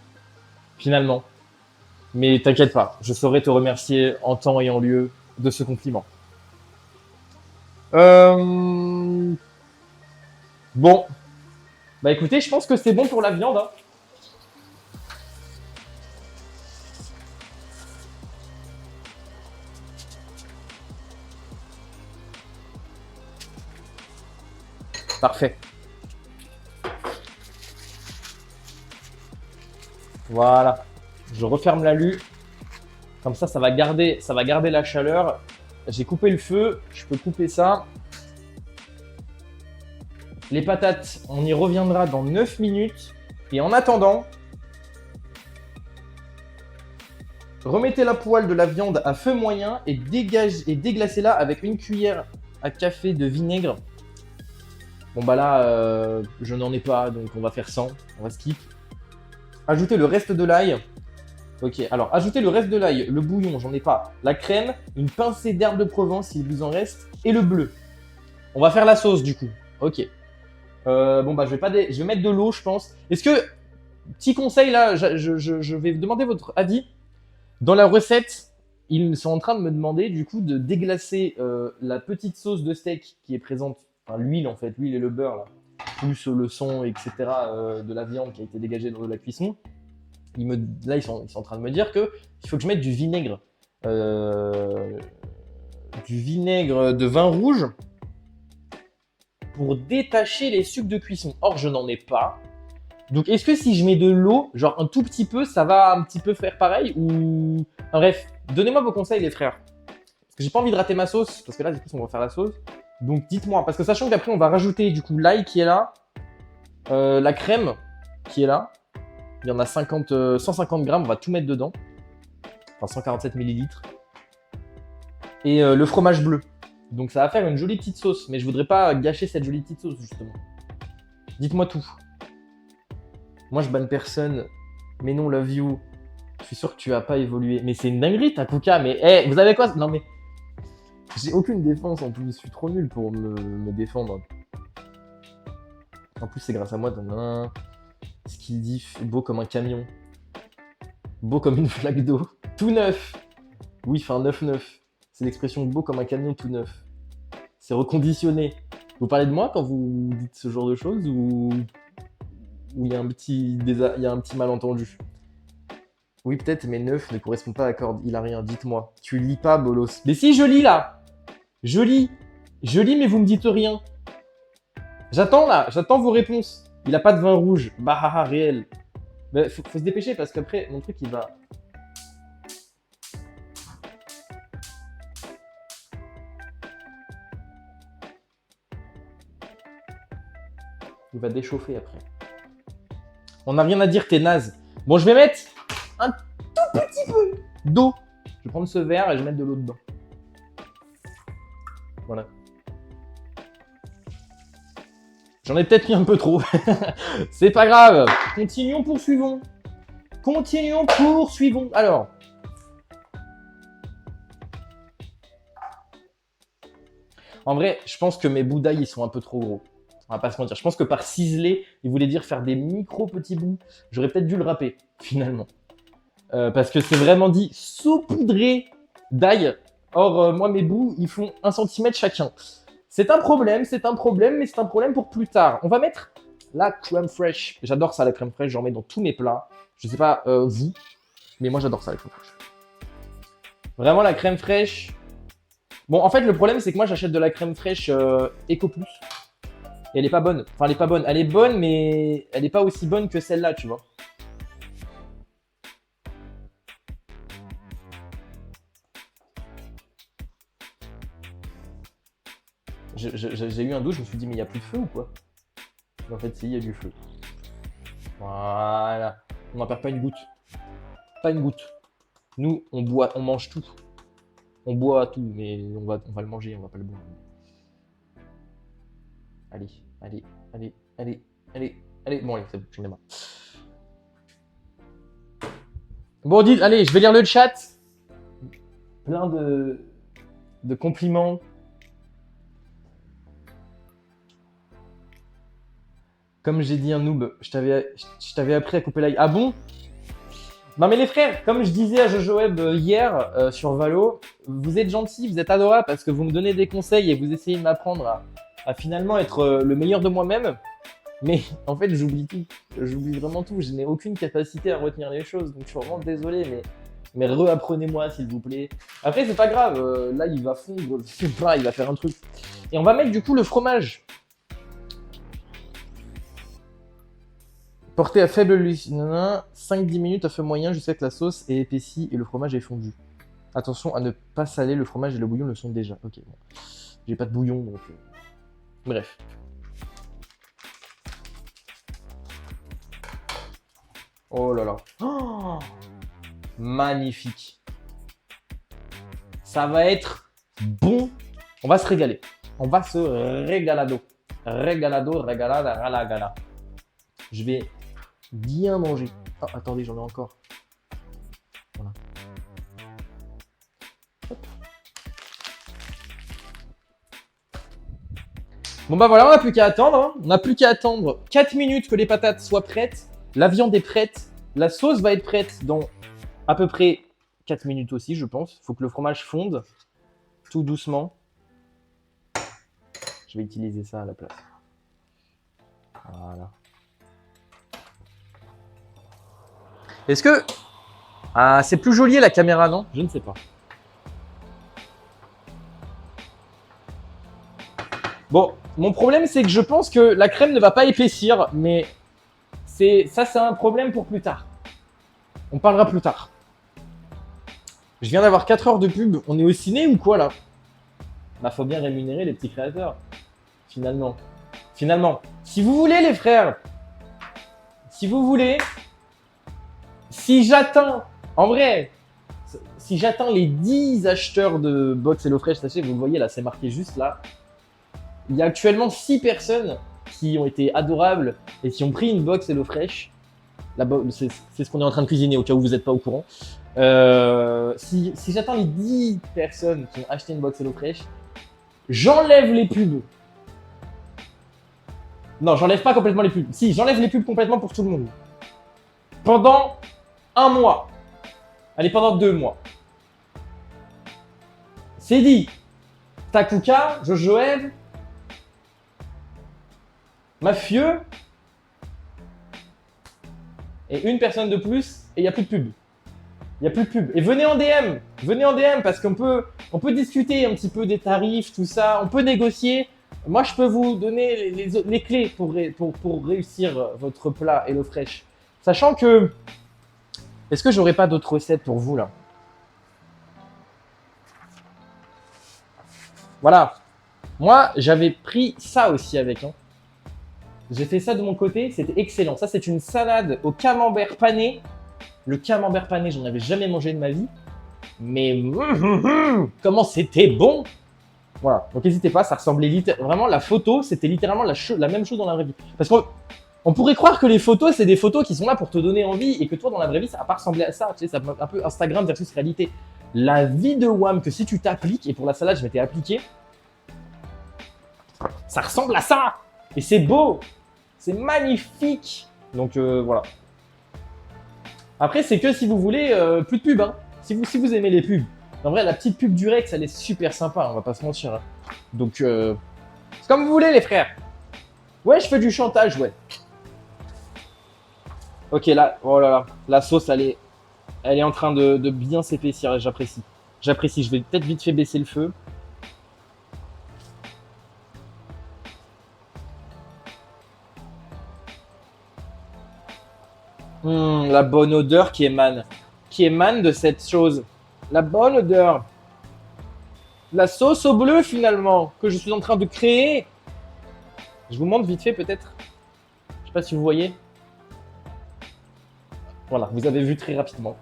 Finalement. Mais t'inquiète pas, je saurai te remercier en temps et en lieu de ce compliment. Bon. Bah écoutez, je pense que c'est bon pour la viande. Hein. Parfait. Voilà. Je referme l'alu. Comme ça, ça va garder la chaleur. J'ai coupé le feu. Je peux couper ça. Les patates, on y reviendra dans 9 minutes. Et en attendant, Remettez la poêle de la viande à feu moyen et déglacez-la avec une cuillère à café de vinaigre. Bon bah là, je n'en ai pas, donc on va faire 100, on va skip. Ajoutez le reste de l'ail. Ok, alors ajoutez le reste de l'ail, le bouillon, j'en ai pas. La crème, une pincée d'herbe de Provence s'il vous en reste, et le bleu. On va faire la sauce du coup. Ok. Bon bah je vais mettre de l'eau, je pense. Est-ce que, petit conseil là, je vais demander votre avis. Dans la recette, ils sont en train de me demander du coup de déglacer la petite sauce de steak qui est présente, enfin l'huile en fait, l'huile et le beurre là, plus le son, etc. De la viande qui a été dégagée de la cuisson. Là, ils sont en train de me dire qu'il faut que je mette du vinaigre de vin rouge pour détacher les sucs de cuisson. Or, je n'en ai pas. Donc, est-ce que si je mets de l'eau, genre un tout petit peu, ça va un petit peu faire pareil ou... Enfin, bref, donnez-moi vos conseils, les frères. Parce que j'ai pas envie de rater ma sauce, parce que là, du coup, on va faire la sauce. Donc, dites-moi, parce que sachant qu'après, on va rajouter du coup l'ail qui est là, la crème qui est là. Il y en a 150 grammes, on va tout mettre dedans. Enfin, 147 millilitres. Et le fromage bleu. Donc, ça va faire une jolie petite sauce, mais je voudrais pas gâcher cette jolie petite sauce, justement. Dites-moi tout. Moi, je banne personne. Mais non, love you. Je suis sûr que tu as pas évolué. Mais c'est une dinguerie, ta Kuka. Mais, hey, vous avez quoi? Non, mais... J'ai aucune défense, en plus. Je suis trop nul pour me défendre. En plus, c'est grâce à moi. Ce qu'il dit, beau comme un camion. Beau comme une flaque d'eau. Tout neuf. Oui, enfin, 9-9. C'est l'expression beau comme un camion tout neuf. C'est reconditionné. Vous parlez de moi quand vous dites ce genre de choses ou il y a un petit malentendu? Oui, peut-être, mais 9 ne correspond pas à corde. Il a rien, dites-moi. Tu lis pas, bolos. Mais si, je lis là. Je lis. Je lis, mais vous me dites rien. J'attends là. J'attends vos réponses. Il a pas de vin rouge. Bah, haha, réel. Mais faut se dépêcher parce qu'après, mon truc, il va... Il va déchauffer après. On n'a rien à dire, t'es naze. Bon, je vais mettre un tout petit peu d'eau. Je vais prendre ce verre et je vais mettre de l'eau dedans. Voilà. J'en ai peut-être mis un peu trop. C'est pas grave. Continuons, poursuivons. Continuons, poursuivons. Alors. En vrai, je pense que mes bouts d'ail, ils sont un peu trop gros. On va pas se mentir. Je pense que par ciseler, il voulait dire faire des micro petits bouts. J'aurais peut-être dû le râper, finalement. Parce que c'est vraiment dit saupoudré d'ail. Or, moi, mes bouts, ils font 1 cm chacun. C'est un problème, mais c'est un problème pour plus tard. On va mettre la crème fraîche. J'adore ça, la crème fraîche. J'en mets dans tous mes plats. Je sais pas vous, mais moi, j'adore ça, la crème fraîche. Vraiment, la crème fraîche. Bon, en fait, le problème, c'est que moi, j'achète de la crème fraîche Eco Plus. Et elle est pas bonne. Enfin, elle est pas bonne. Elle est bonne, mais elle est pas aussi bonne que celle-là, tu vois. J'ai eu un doute, je me suis dit, mais il n'y a plus de feu ou quoi? En fait, si, il y a du feu. Voilà. On n'en perd pas une goutte. Pas une goutte. Nous, on boit, on mange tout. On boit tout, mais on va le manger, on va pas le boire. Allez, allez, allez, allez, allez, allez. Bon, allez, c'est bon, j'en ai marre. Bon, dites, allez, je vais lire le chat. Plein de compliments. Comme j'ai dit un noob, je t'avais appris à couper l'ail. Ah bon? Non mais les frères, comme je disais à JojoWeb hier sur Valo, vous êtes gentils, vous êtes adorables parce que vous me donnez des conseils et vous essayez de m'apprendre à finalement être le meilleur de moi-même. Mais en fait, j'oublie tout. J'oublie vraiment tout. Je n'ai aucune capacité à retenir les choses. Donc je suis vraiment désolé, mais reapprenez-moi s'il vous plaît. Après, c'est pas grave. Là, il va fondre. Je sais pas, il va faire un truc. Et on va mettre du coup le fromage. Portez à faible huile, 5-10 minutes à feu moyen jusqu'à ce que la sauce est épaissie et le fromage est fondu. Attention à ne pas saler, le fromage et le bouillon le sont déjà. Ok, bon. J'ai pas de bouillon donc... Bref. Oh là là. Oh, magnifique. Ça va être bon. On va se régaler. On va se régalado. Régalado, régalada, ralagala. Je vais bien manger. Oh, attendez, j'en ai encore. Voilà. Hop. Bon bah voilà, on n'a plus qu'à attendre. Hein. On n'a plus qu'à attendre 4 minutes que les patates soient prêtes. La viande est prête. La sauce va être prête dans à peu près 4 minutes aussi, je pense. Il faut que le fromage fonde tout doucement. Je vais utiliser ça à la place. Voilà. Est-ce que... Ah, c'est plus joli la caméra, non? Je ne sais pas. Bon, mon problème, c'est que je pense que la crème ne va pas épaissir, mais ça, c'est un problème pour plus tard. On parlera plus tard. Je viens d'avoir 4 heures de pub. On est au ciné ou quoi, là? Bah, faut bien rémunérer les petits créateurs. Finalement. Si vous voulez, les frères, si vous voulez, si j'atteins, en vrai, si j'atteins les 10 acheteurs de box HelloFresh, sachez que vous le voyez là, c'est marqué juste là. Il y a actuellement 6 personnes qui ont été adorables et qui ont pris une box HelloFresh. C'est ce qu'on est en train de cuisiner au cas où vous n'êtes pas au courant. Si j'atteins les 10 personnes qui ont acheté une box HelloFresh, j'enlève les pubs. Non, j'enlève pas complètement les pubs. Si, j'enlève les pubs complètement pour tout le monde. Pendant 1 mois. Allez, pendant 2 mois. C'est dit. Takuka, Jojoev, Mafieux, et une personne de plus, et il n'y a plus de pub. Il n'y a plus de pub. Et venez en DM parce qu'on peut discuter un petit peu des tarifs, tout ça. On peut négocier. Moi, je peux vous donner les clés pour réussir votre plat HelloFresh. Sachant que... Est-ce que j'aurais pas d'autres recettes pour vous, là? Voilà. Moi, j'avais pris ça aussi avec. Hein. J'ai fait ça de mon côté. C'était excellent. Ça, c'est une salade au camembert pané. Le camembert pané, j'en avais jamais mangé de ma vie. Mais comment c'était bon! Voilà, donc n'hésitez pas, ça ressemblait vraiment, la photo, c'était littéralement la même chose dans la vraie vie. Parce qu'on pourrait croire que les photos, c'est des photos qui sont là pour te donner envie et que toi, dans la vraie vie, ça va pas ressembler à ça. Tu sais, c'est un peu Instagram versus réalité. La vie de Wham, que si tu t'appliques, et pour la salade, je m'étais appliqué, ça ressemble à ça! Et c'est beau! C'est magnifique! Donc voilà. Après, c'est que si vous voulez, plus de pub, hein. Si vous aimez les pubs. En vrai, la petite pub du Rex, elle est super sympa, on va pas se mentir. Hein. Donc, c'est comme vous voulez, les frères. Ouais, je fais du chantage, ouais. Ok, là, oh là là, la sauce, elle est en train de bien s'épaissir, j'apprécie. J'apprécie, je vais peut-être vite fait baisser le feu. La bonne odeur qui émane de cette chose. La bonne odeur. La sauce au bleu, finalement, que je suis en train de créer. Je vous montre vite fait, peut-être. Je sais pas si vous voyez. Voilà, vous avez vu très rapidement.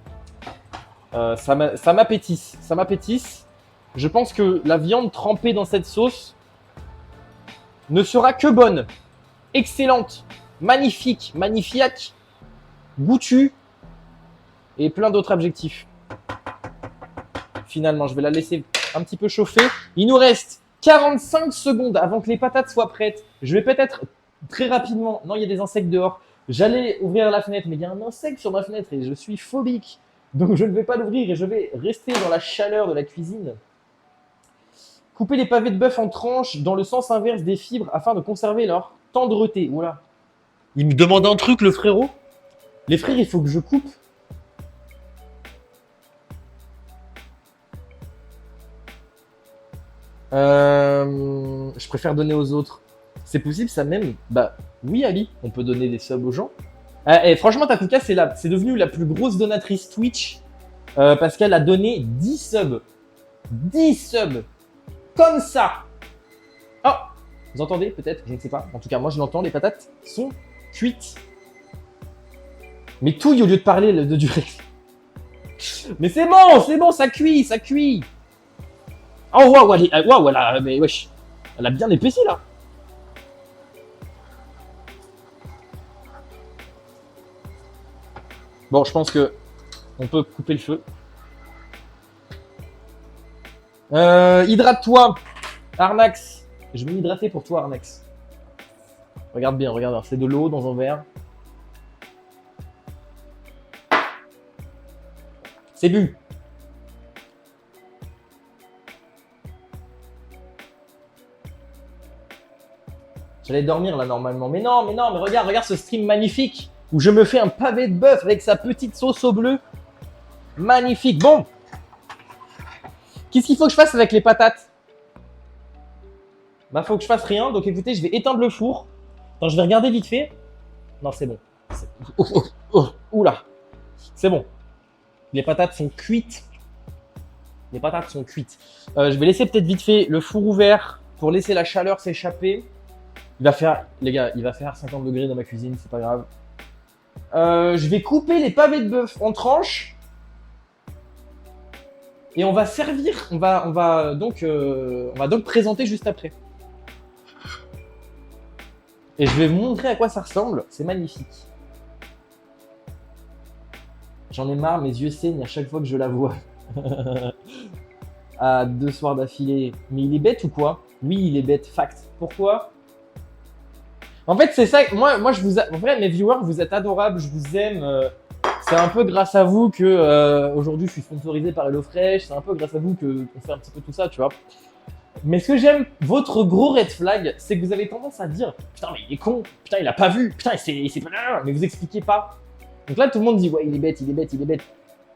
Ça m'appétisse. Ça m'appétisse. Je pense que la viande trempée dans cette sauce ne sera que bonne. Excellente. Magnifique. Magnifique. Goûtue. Et plein d'autres adjectifs. Finalement, je vais la laisser un petit peu chauffer. Il nous reste 45 secondes avant que les patates soient prêtes. Je vais peut-être très rapidement... Non, il y a des insectes dehors. J'allais ouvrir la fenêtre, mais il y a un insecte sur ma fenêtre et je suis phobique. Donc, je ne vais pas l'ouvrir et je vais rester dans la chaleur de la cuisine. Couper les pavés de bœuf en tranches dans le sens inverse des fibres afin de conserver leur tendreté. Voilà. Il me demande un truc, le frérot. Les frères, il faut que je coupe. Je préfère donner aux autres. C'est possible ça même? Bah oui Ali, on peut donner des subs aux gens. Et franchement Takuka c'est devenu la plus grosse donatrice Twitch parce qu'elle a donné 10 subs. 10 subs. Comme ça. Oh, vous entendez peut-être? Je ne sais pas. En tout cas moi je l'entends, les patates sont cuites. Mais touille au lieu de parler de du Rex. Mais c'est bon, ça cuit, ça cuit. Oh waouh, waouh, mais wesh, elle a bien épaissi là. Bon, je pense que on peut couper le feu. Hydrate-toi, Arnax. Je vais m'hydrater pour toi, Arnax. Regarde bien, regarde. C'est de l'eau dans un verre. C'est bu. J'allais dormir là normalement. Mais non, mais regarde ce stream magnifique où je me fais un pavé de bœuf avec sa petite sauce au bleu. Magnifique. Bon. Qu'est-ce qu'il faut que je fasse avec les patates? Bah, faut que je fasse rien. Donc écoutez, je vais éteindre le four. Attends, je vais regarder vite fait. Non, c'est bon. Oula. C'est bon. Les patates sont cuites. Les patates sont cuites. Je vais laisser peut-être vite fait le four ouvert pour laisser la chaleur s'échapper. Il va faire, les gars, il va faire 50 degrés dans ma cuisine, c'est pas grave. Je vais couper les pavés de bœuf en tranches. Et on va servir, on va donc présenter juste après. Et je vais vous montrer à quoi ça ressemble. C'est magnifique. J'en ai marre, mes yeux saignent à chaque fois que je la vois. À 2 soirs d'affilée. Mais il est bête ou quoi? Oui, il est bête. Fact. Pourquoi? En fait, c'est ça. Moi, je vous. En vrai, mes viewers, vous êtes adorables. Je vous aime. C'est un peu grâce à vous que aujourd'hui, je suis sponsorisé par HelloFresh. C'est un peu grâce à vous qu'on fait un petit peu tout ça, tu vois. Mais ce que j'aime, votre gros red flag, c'est que vous avez tendance à dire putain, mais il est con. Putain, il a pas vu. Putain, c'est pas. Mais vous expliquez pas. Donc là, tout le monde dit ouais, il est bête, il est bête, il est bête.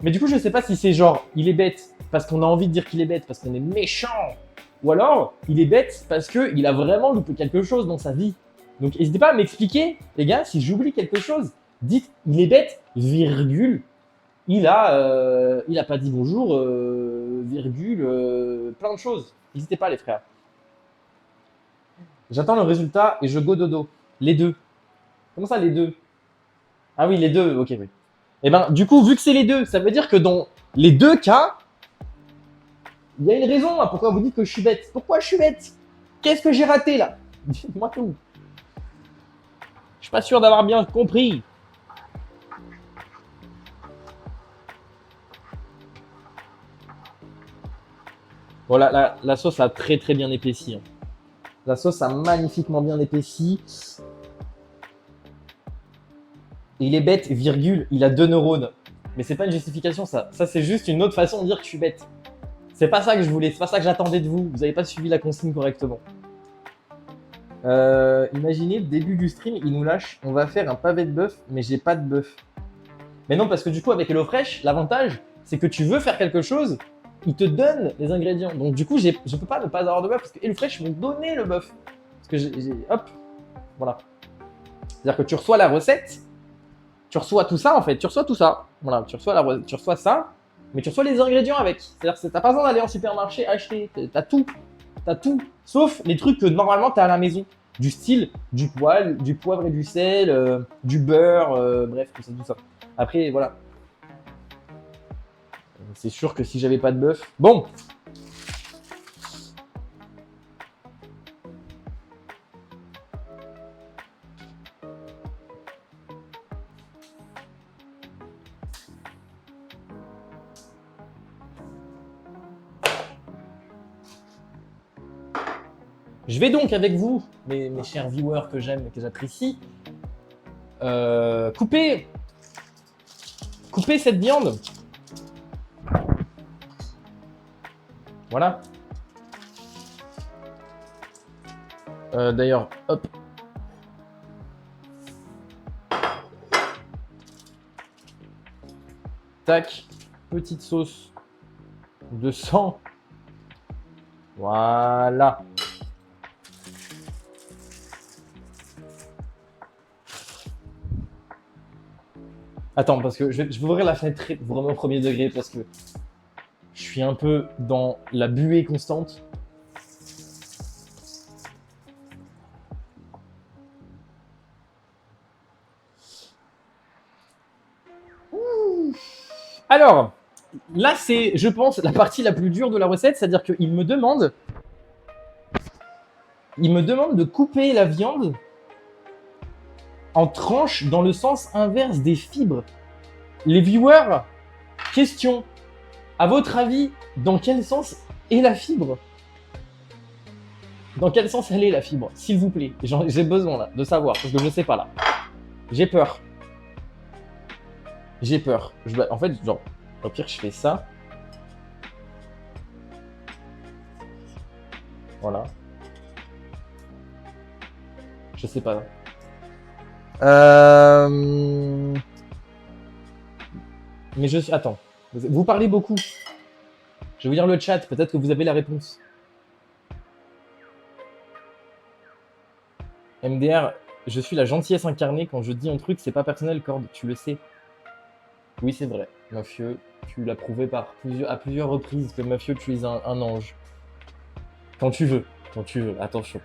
Mais du coup, je sais pas si c'est genre il est bête parce qu'on a envie de dire qu'il est bête parce qu'on est méchant, ou alors il est bête parce qu'il a vraiment loupé quelque chose dans sa vie. Donc n'hésitez pas à m'expliquer, les gars, si j'oublie quelque chose, dites il est bête, virgule, il a pas dit bonjour, virgule, plein de choses. N'hésitez pas les frères. J'attends le résultat et je go dodo. Les deux. Comment ça les deux? Ah oui, les deux, ok, oui. Et ben du coup, vu que c'est les deux, ça veut dire que dans les deux cas, il y a une raison à pourquoi vous dites que je suis bête. Pourquoi je suis bête? Qu'est-ce que j'ai raté là? Dites-moi tout. Je suis pas sûr d'avoir bien compris. Voilà, la sauce a très très bien épaissi. La sauce a magnifiquement bien épaissi. Et il est bête, virgule, il a 2 neurones. Mais c'est pas une justification ça. Ça c'est juste une autre façon de dire que je suis bête. C'est pas ça que je voulais, c'est pas ça que j'attendais de vous. Vous avez pas suivi la consigne correctement. Imaginez, début du stream, il nous lâche, on va faire un pavé de bœuf, mais j'ai pas de bœuf. Mais non, parce que du coup, avec HelloFresh, l'avantage, c'est que tu veux faire quelque chose, il te donne les ingrédients. Donc du coup, je peux pas ne pas avoir de bœuf, parce que HelloFresh m'ont donné le bœuf. Parce que hop, voilà. C'est-à-dire que tu reçois la recette, tu reçois tout ça en fait, tu reçois tout ça. Voilà, tu reçois ça, mais tu reçois les ingrédients avec. C'est-à-dire que t'as pas besoin d'aller en supermarché acheter, t'as tout. T'as tout, sauf les trucs que normalement t'as à la maison. Du style, du poivre et du sel, du beurre, bref, tout ça. Après, voilà. C'est sûr que si j'avais pas de bœuf... Bon. Je vais donc avec vous, mes chers viewers que j'aime et que j'apprécie, couper cette viande. Voilà. D'ailleurs, hop. Tac, petite sauce de sang. Voilà. Attends, parce que je vais ouvrir la fenêtre vraiment au premier degré parce que je suis un peu dans la buée constante. Alors, là, c'est, je pense, la partie la plus dure de la recette, c'est-à-dire qu'il me demande de couper la viande en tranches dans le sens inverse des fibres. Les viewers, question, à votre avis, dans quel sens est la fibre? Dans quel sens elle est la fibre? S'il vous plaît, j'ai besoin là de savoir, parce que je ne sais pas là. J'ai peur. J'ai peur. En fait, genre, au pire, je fais ça. Voilà. Je sais pas. Mais je suis... Attends. Vous parlez beaucoup. Je vais vous lire le chat. Peut-être que vous avez la réponse. MDR, je suis la gentillesse incarnée. Quand je dis un truc, c'est pas personnel, Cord. Tu le sais. Oui, c'est vrai. Mafieux, tu l'as prouvé à plusieurs reprises que Mafieux, tu es un ange. Quand tu veux. Quand tu veux. Attention.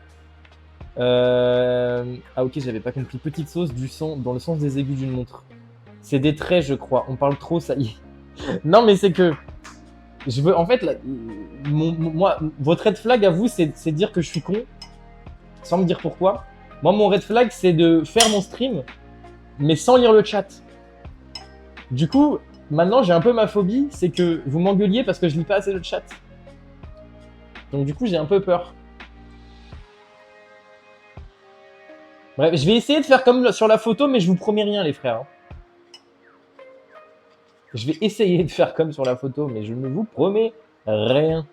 Ah ok, j'avais pas compris. Petite sauce du sang dans le sens des aiguilles d'une montre. C'est des traits, je crois. On parle trop, ça y est. Non, mais c'est que... Je veux... En fait, là, moi, votre red flag à vous, c'est de dire que je suis con. Sans me dire pourquoi. Moi, mon red flag, c'est de faire mon stream, mais sans lire le chat. Du coup, maintenant, j'ai un peu ma phobie, c'est que vous m'engueuliez parce que je lis pas assez le chat. Donc du coup, j'ai un peu peur. Bref, je vais essayer de faire comme sur la photo, mais je vous promets rien, les frères. Je vais essayer de faire comme sur la photo, mais je ne vous promets rien.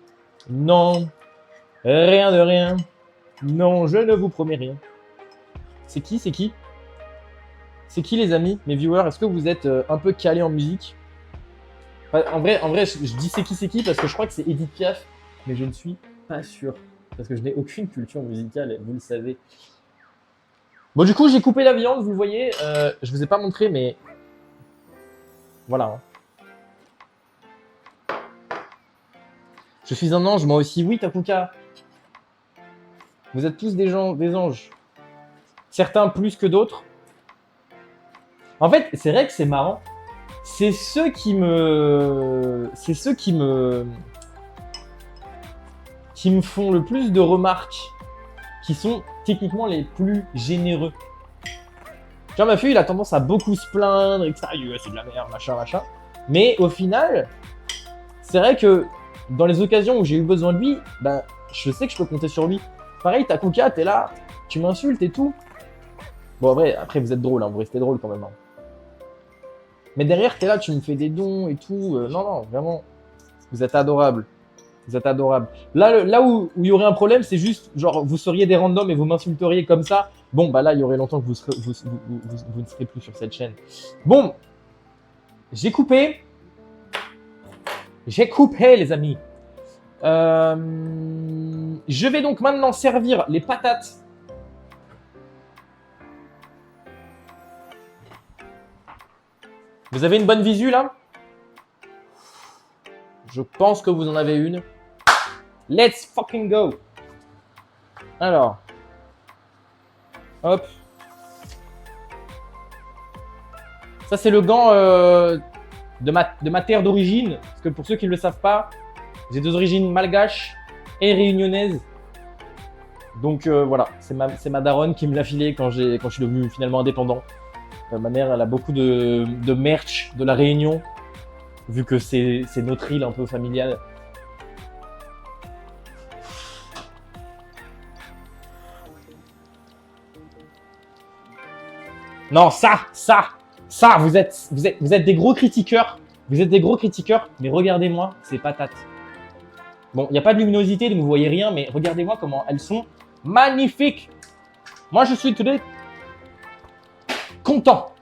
Non. Rien de rien. Non, je ne vous promets rien. C'est qui? C'est qui? C'est qui, les amis, mes viewers? Est-ce que vous êtes un peu calés en musique? En vrai, je dis c'est qui parce que je crois que c'est Edith Piaf, mais je ne suis pas sûr. Parce que je n'ai aucune culture musicale, vous le savez. Bon, du coup, j'ai coupé la viande, vous le voyez. Je vous ai pas montré, mais... Voilà. Je suis un ange, moi aussi. Oui, Takuka. Vous êtes tous des anges. Certains plus que d'autres. En fait, c'est vrai que c'est marrant. C'est ceux qui me font le plus de remarques qui sont techniquement les plus généreux. Tu vois, ma fille, il a tendance à beaucoup se plaindre et que ça, c'est de la merde, machin. Mais au final, c'est vrai que dans les occasions où j'ai eu besoin de lui, ben, je sais que je peux compter sur lui. Pareil, Takuka, t'es là, tu m'insultes et tout. Bon, après vous êtes drôle, hein, vous restez drôle quand même. Hein. Mais derrière, t'es là, tu me fais des dons et tout. Non, vraiment, vous êtes adorables. Vous êtes adorables. Là où il y aurait un problème, c'est juste, genre, vous seriez des randoms et vous m'insulteriez comme ça. Bon, bah là, il y aurait longtemps que vous ne serez plus sur cette chaîne. Bon, j'ai coupé. J'ai coupé, les amis. Je vais donc maintenant servir les patates. Vous avez une bonne visu, là? Je pense que vous en avez une. Let's fucking go. Alors. Hop. Ça, c'est le gant de ma terre d'origine. Parce que pour ceux qui ne le savent pas, j'ai des origines malgaches et réunionnaises. Donc voilà, c'est ma daronne qui me l'a filé quand je suis devenu finalement indépendant. Ma mère, elle a beaucoup de merch de la Réunion, vu que c'est notre île un peu familiale. Non, ça, vous êtes des gros critiqueurs. Vous êtes des gros critiqueurs, mais regardez-moi ces patates. Bon, il n'y a pas de luminosité, donc vous voyez rien, mais regardez-moi comment elles sont magnifiques. Moi, je suis très content.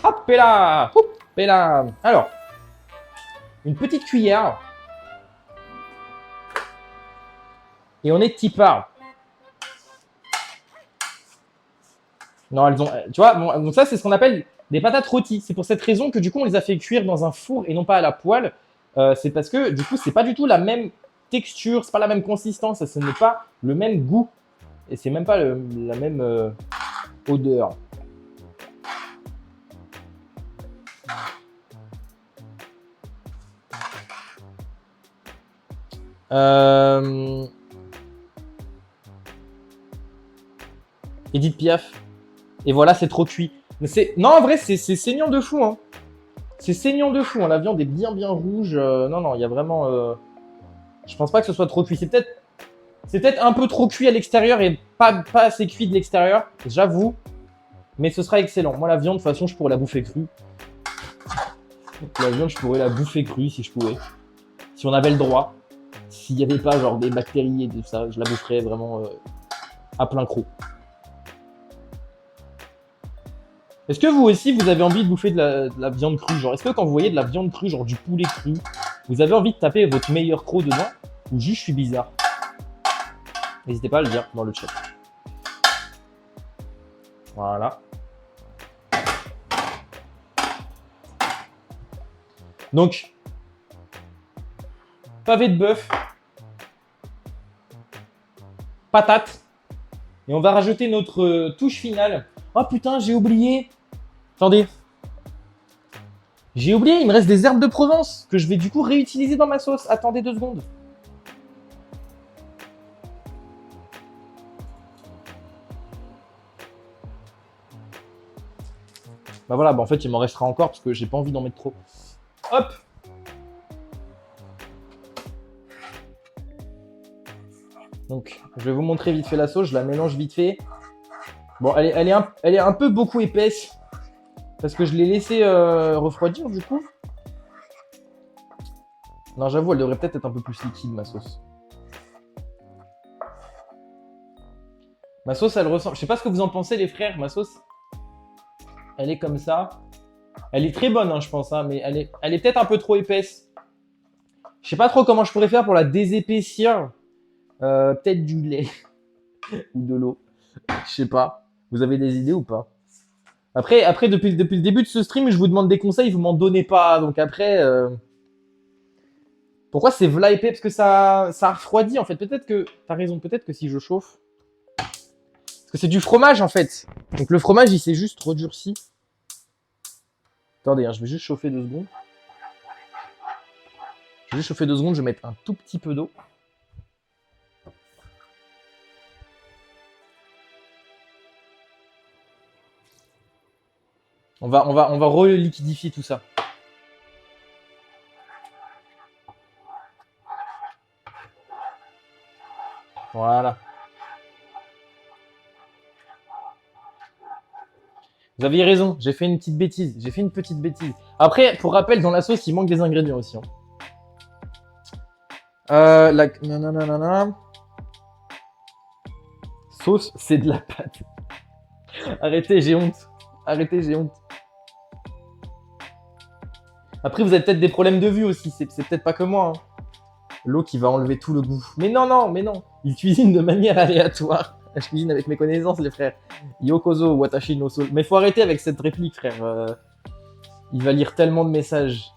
Hop là, hop là. Alors, une petite cuillère. Et on est petit part. Non, elles ont... Tu vois, bon, donc ça, c'est ce qu'on appelle des patates rôties. C'est pour cette raison que du coup, on les a fait cuire dans un four et non pas à la poêle. C'est parce que du coup, c'est pas du tout la même texture, c'est pas la même consistance, ce n'est pas le même goût. Et c'est même pas la même odeur. Edith Piaf. Et voilà, c'est trop cuit. Non, en vrai, c'est saignant de fou. Hein. C'est saignant de fou. Hein. La viande est bien rouge. Non, il y a vraiment... Je pense pas que ce soit trop cuit. C'est peut-être un peu trop cuit à l'extérieur et pas assez cuit de l'extérieur, j'avoue. Mais ce sera excellent. Moi, la viande, de toute façon, je pourrais la bouffer crue. La viande, je pourrais la bouffer crue si je pouvais. Si on avait le droit. S'il n'y avait pas genre des bactéries et tout ça, je la boufferais vraiment à plein croc. Est-ce que vous aussi, vous avez envie de bouffer de la viande crue? Genre, est-ce que quand vous voyez de la viande crue, genre du poulet cru, vous avez envie de taper votre meilleur croc dedans? Ou juste je suis bizarre? N'hésitez pas à le dire dans le chat. Voilà. Donc, pavé de bœuf, patate, et on va rajouter notre touche finale. Oh putain, j'ai oublié. Attendez. J'ai oublié, il me reste des herbes de Provence que je vais du coup réutiliser dans ma sauce. Attendez 2 secondes. Bah voilà, bah en fait il m'en restera encore parce que j'ai pas envie d'en mettre trop. Hop. Donc je vais vous montrer vite fait la sauce, je la mélange vite fait. Bon, elle est un peu beaucoup épaisse parce que je l'ai laissé refroidir du coup. Non, j'avoue, elle devrait peut-être être un peu plus liquide ma sauce. Ma sauce, elle ressemble... Je sais pas ce que vous en pensez les frères, ma sauce. Elle est comme ça. Elle est très bonne, hein, je pense, hein, mais elle est peut-être un peu trop épaisse. Je sais pas trop comment je pourrais faire pour la désépaissir. Peut-être du lait ou de l'eau. Je sais pas. Vous avez des idées ou pas? Après depuis le début de ce stream, je vous demande des conseils, vous m'en donnez pas. Donc après... Pourquoi c'est v'là épais? Parce que ça refroidit, en fait. Peut-être que... T'as raison, peut-être que si je chauffe... Parce que c'est du fromage, en fait. Donc le fromage, il s'est juste redurci. Attendez, hein, je vais juste chauffer 2 secondes. Je vais juste chauffer 2 secondes, je vais mettre un tout petit peu d'eau. On va reliquidifier tout ça. Voilà. Vous aviez raison, j'ai fait une petite bêtise. Après, pour rappel, dans la sauce, il manque des ingrédients aussi. Hein. Nanana. Sauce, c'est de la pâte. Arrêtez, j'ai honte. Après, vous avez peut-être des problèmes de vue aussi. C'est peut-être pas que moi. Hein. L'eau qui va enlever tout le goût. Mais non. Il cuisine de manière aléatoire. Je cuisine avec mes connaissances, les frères. Yokozo, watashi no soul. Mais faut arrêter avec cette réplique, frère. Il va lire tellement de messages.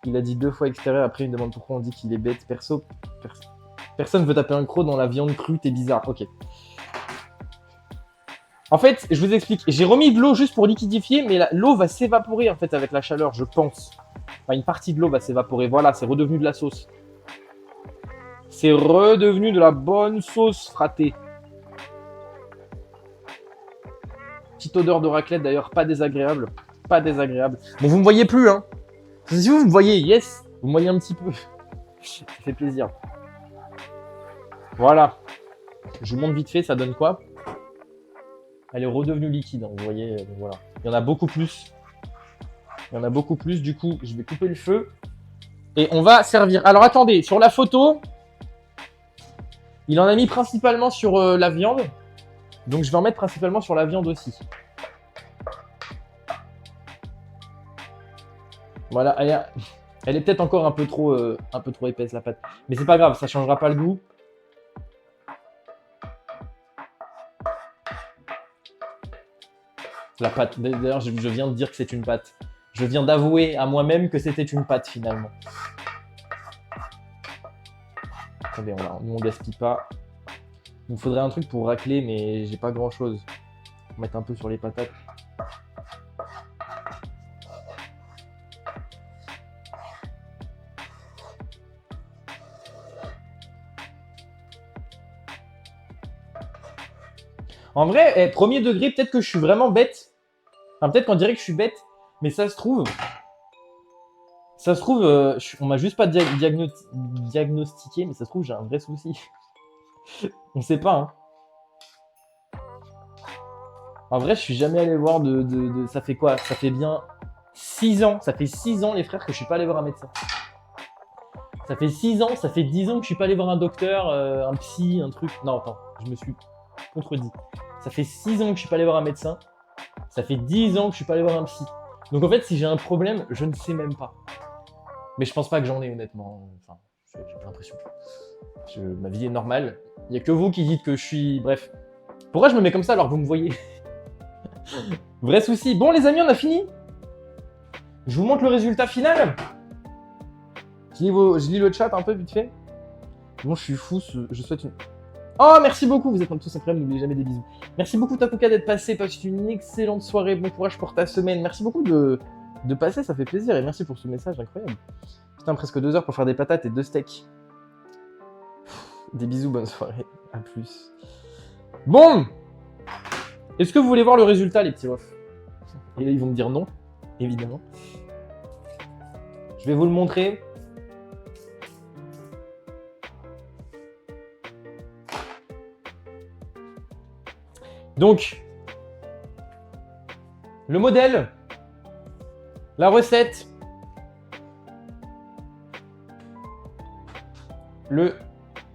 Il a dit 2 fois extérieur. Après, il me demande pourquoi on dit qu'il est bête. Personne veut taper un croc dans la viande crue. T'es bizarre. Ok. En fait, je vous explique. J'ai remis de l'eau juste pour liquidifier, mais l'eau va s'évaporer en fait avec la chaleur, je pense. Enfin, une partie de l'eau va s'évaporer. Voilà, c'est redevenu de la sauce. C'est redevenu de la bonne sauce fratée. Petite odeur de raclette d'ailleurs, pas désagréable. Bon, vous me voyez plus, hein. Si vous me voyez, yes, vous me voyez un petit peu. Ça fait plaisir. Voilà. Je vous montre vite fait, ça donne quoi? Elle est redevenue liquide, hein, vous voyez, voilà. Il y en a beaucoup plus. Du coup, je vais couper le feu. Et on va servir. Alors attendez, sur la photo, il en a mis principalement sur la viande. Donc je vais en mettre principalement sur la viande aussi. Voilà, elle est peut-être encore un peu trop épaisse la pâte. Mais c'est pas grave, ça changera pas le goût. La pâte, d'ailleurs je viens de dire que c'est une pâte. Je viens d'avouer à moi-même que c'était une pâte finalement. Attendez, nous on gaspille pas. Il me faudrait un truc pour racler, mais j'ai pas grand chose. On va mettre un peu sur les patates. En vrai, premier degré, peut-être que je suis vraiment bête. Enfin, peut-être qu'on dirait que je suis bête, mais ça se trouve, on m'a juste pas diagnostiqué, mais ça se trouve, j'ai un vrai souci. On sait pas, hein. En vrai, je suis jamais allé voir ça fait quoi? Ça fait bien 6 ans. Ça fait 6 ans, les frères, que je suis pas allé voir un médecin. Ça fait 6 ans, ça fait 10 ans que je suis pas allé voir un docteur, un psy, un truc. Non, attends, je me suis contredit. Ça fait 6 ans que je suis pas allé voir un médecin. Ça fait 10 ans que je suis pas allé voir un psy. Donc en fait, si j'ai un problème, je ne sais même pas. Mais je pense pas que j'en ai, honnêtement. Enfin, j'ai pas l'impression. Ma vie est normale. Il y a que vous qui dites que je suis... Bref. Pourquoi je me mets comme ça alors que vous me voyez? Vrai souci. Bon, les amis, on a fini. Je vous montre le résultat final. Je lis le chat un peu vite fait. Bon, je suis fou. Je souhaite une... Oh, merci beaucoup. Vous êtes tous incroyables. N'oubliez jamais des bisous. Merci beaucoup, Takuka, d'être passé. Passe une excellente soirée. Bon courage pour ta semaine. Merci beaucoup de passer. Ça fait plaisir. Et merci pour ce message incroyable. Putain, presque 2 heures pour faire des patates et 2 steaks. Des bisous. Bonne soirée. À plus. Bon. Est-ce que vous voulez voir le résultat, les petits refs? Et là, ils vont me dire non, évidemment. Je vais vous le montrer. Donc, le modèle, la recette, le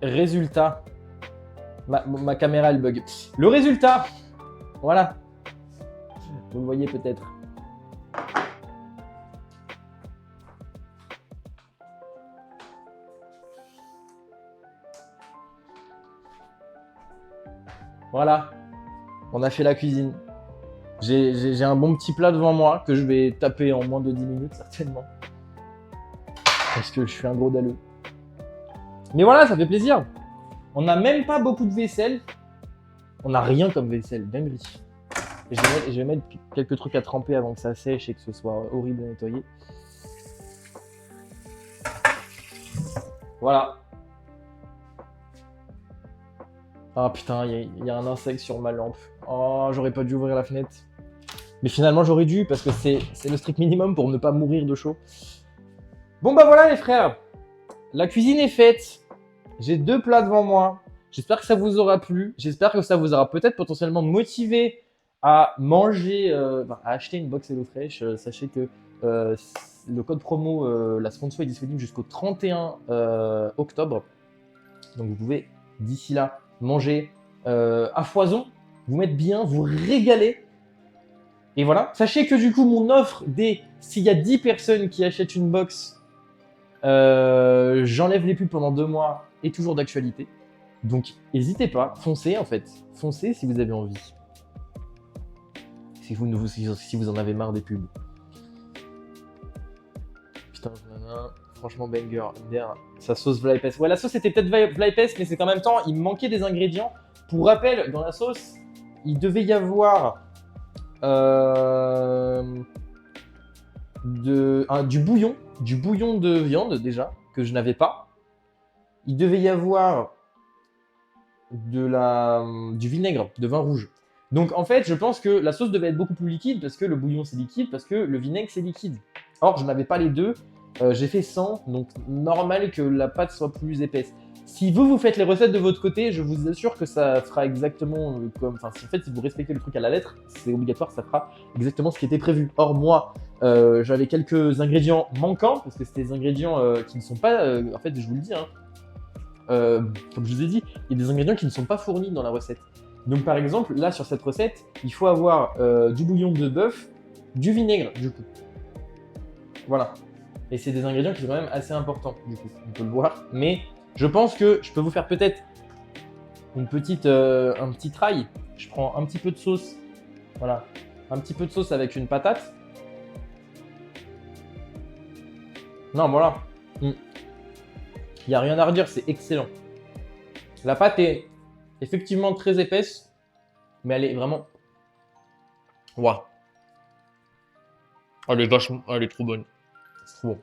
résultat. Ma caméra, elle bug. Le résultat, voilà. Vous le voyez peut-être. Voilà. On a fait la cuisine. J'ai un bon petit plat devant moi que je vais taper en moins de 10 minutes certainement. Parce que je suis un gros dalleux. Mais voilà, ça fait plaisir. On n'a même pas beaucoup de vaisselle. On n'a rien comme vaisselle, dinguerie. Et je vais mettre quelques trucs à tremper avant que ça sèche et que ce soit horrible à nettoyer. Voilà. Ah putain, il y a un insecte sur ma lampe. Oh, j'aurais pas dû ouvrir la fenêtre. Mais finalement, j'aurais dû parce que c'est le strict minimum pour ne pas mourir de chaud. Bon bah voilà les frères. La cuisine est faite. J'ai 2 plats devant moi. J'espère que ça vous aura plu. J'espère que ça vous aura peut-être potentiellement motivé à manger, à acheter une box HelloFresh. Sachez que le code promo, la sponsor est disponible jusqu'au 31 octobre. Donc vous pouvez d'ici là manger à foison, vous mettre bien, vous régaler. Et voilà. Sachez que du coup, mon offre s'il y a 10 personnes qui achètent une box, j'enlève les pubs pendant 2 mois et toujours d'actualité. Donc n'hésitez pas, foncez en fait. Foncez si vous avez envie. Si vous en avez marre des pubs. Putain, franchement banger. Sa sauce vla épaisse. Ouais, la sauce était peut-être vla épaisse, mais c'est qu'en même temps, il me manquait des ingrédients. Pour rappel, dans la sauce, il devait y avoir du bouillon de viande déjà, que je n'avais pas. Il devait y avoir du vinaigre, de vin rouge. Donc en fait, je pense que la sauce devait être beaucoup plus liquide parce que le bouillon c'est liquide, parce que le vinaigre c'est liquide. Or, je n'avais pas les deux. J'ai fait 100, donc normal que la pâte soit plus épaisse. Si vous faites les recettes de votre côté, je vous assure que ça fera exactement comme... Enfin, si vous respectez le truc à la lettre, c'est obligatoire, ça fera exactement ce qui était prévu. Or, moi, j'avais quelques ingrédients manquants, parce que c'était des ingrédients qui ne sont pas... en fait, je vous le dis, hein, comme je vous ai dit, il y a des ingrédients qui ne sont pas fournis dans la recette. Donc, par exemple, là, sur cette recette, il faut avoir du bouillon de bœuf, du vinaigre, du coup. Voilà. Et c'est des ingrédients qui sont quand même assez importants, du coup, on peut le voir. Mais je pense que je peux vous faire peut-être un petit try. Je prends un petit peu de sauce, voilà, un petit peu de sauce avec une patate. Non, voilà. Il n'y a rien à redire, c'est excellent. La pâte est effectivement très épaisse, mais elle est vraiment... Waouh. Elle est trop bonne. C'est trop bon.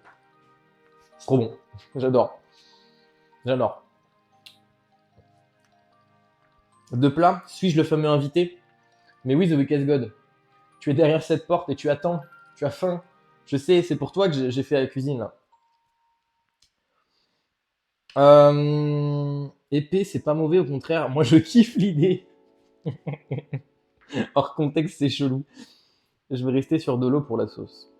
C'est trop bon. J'adore. J'adore. De plat, suis-je le fameux invité? Mais oui, The Weakest God. Tu es derrière cette porte et tu attends. Tu as faim. Je sais, c'est pour toi que j'ai fait la cuisine là. Épée, c'est pas mauvais, au contraire. Moi, je kiffe l'idée. Hors contexte, c'est chelou. Je vais rester sur de l'eau pour la sauce.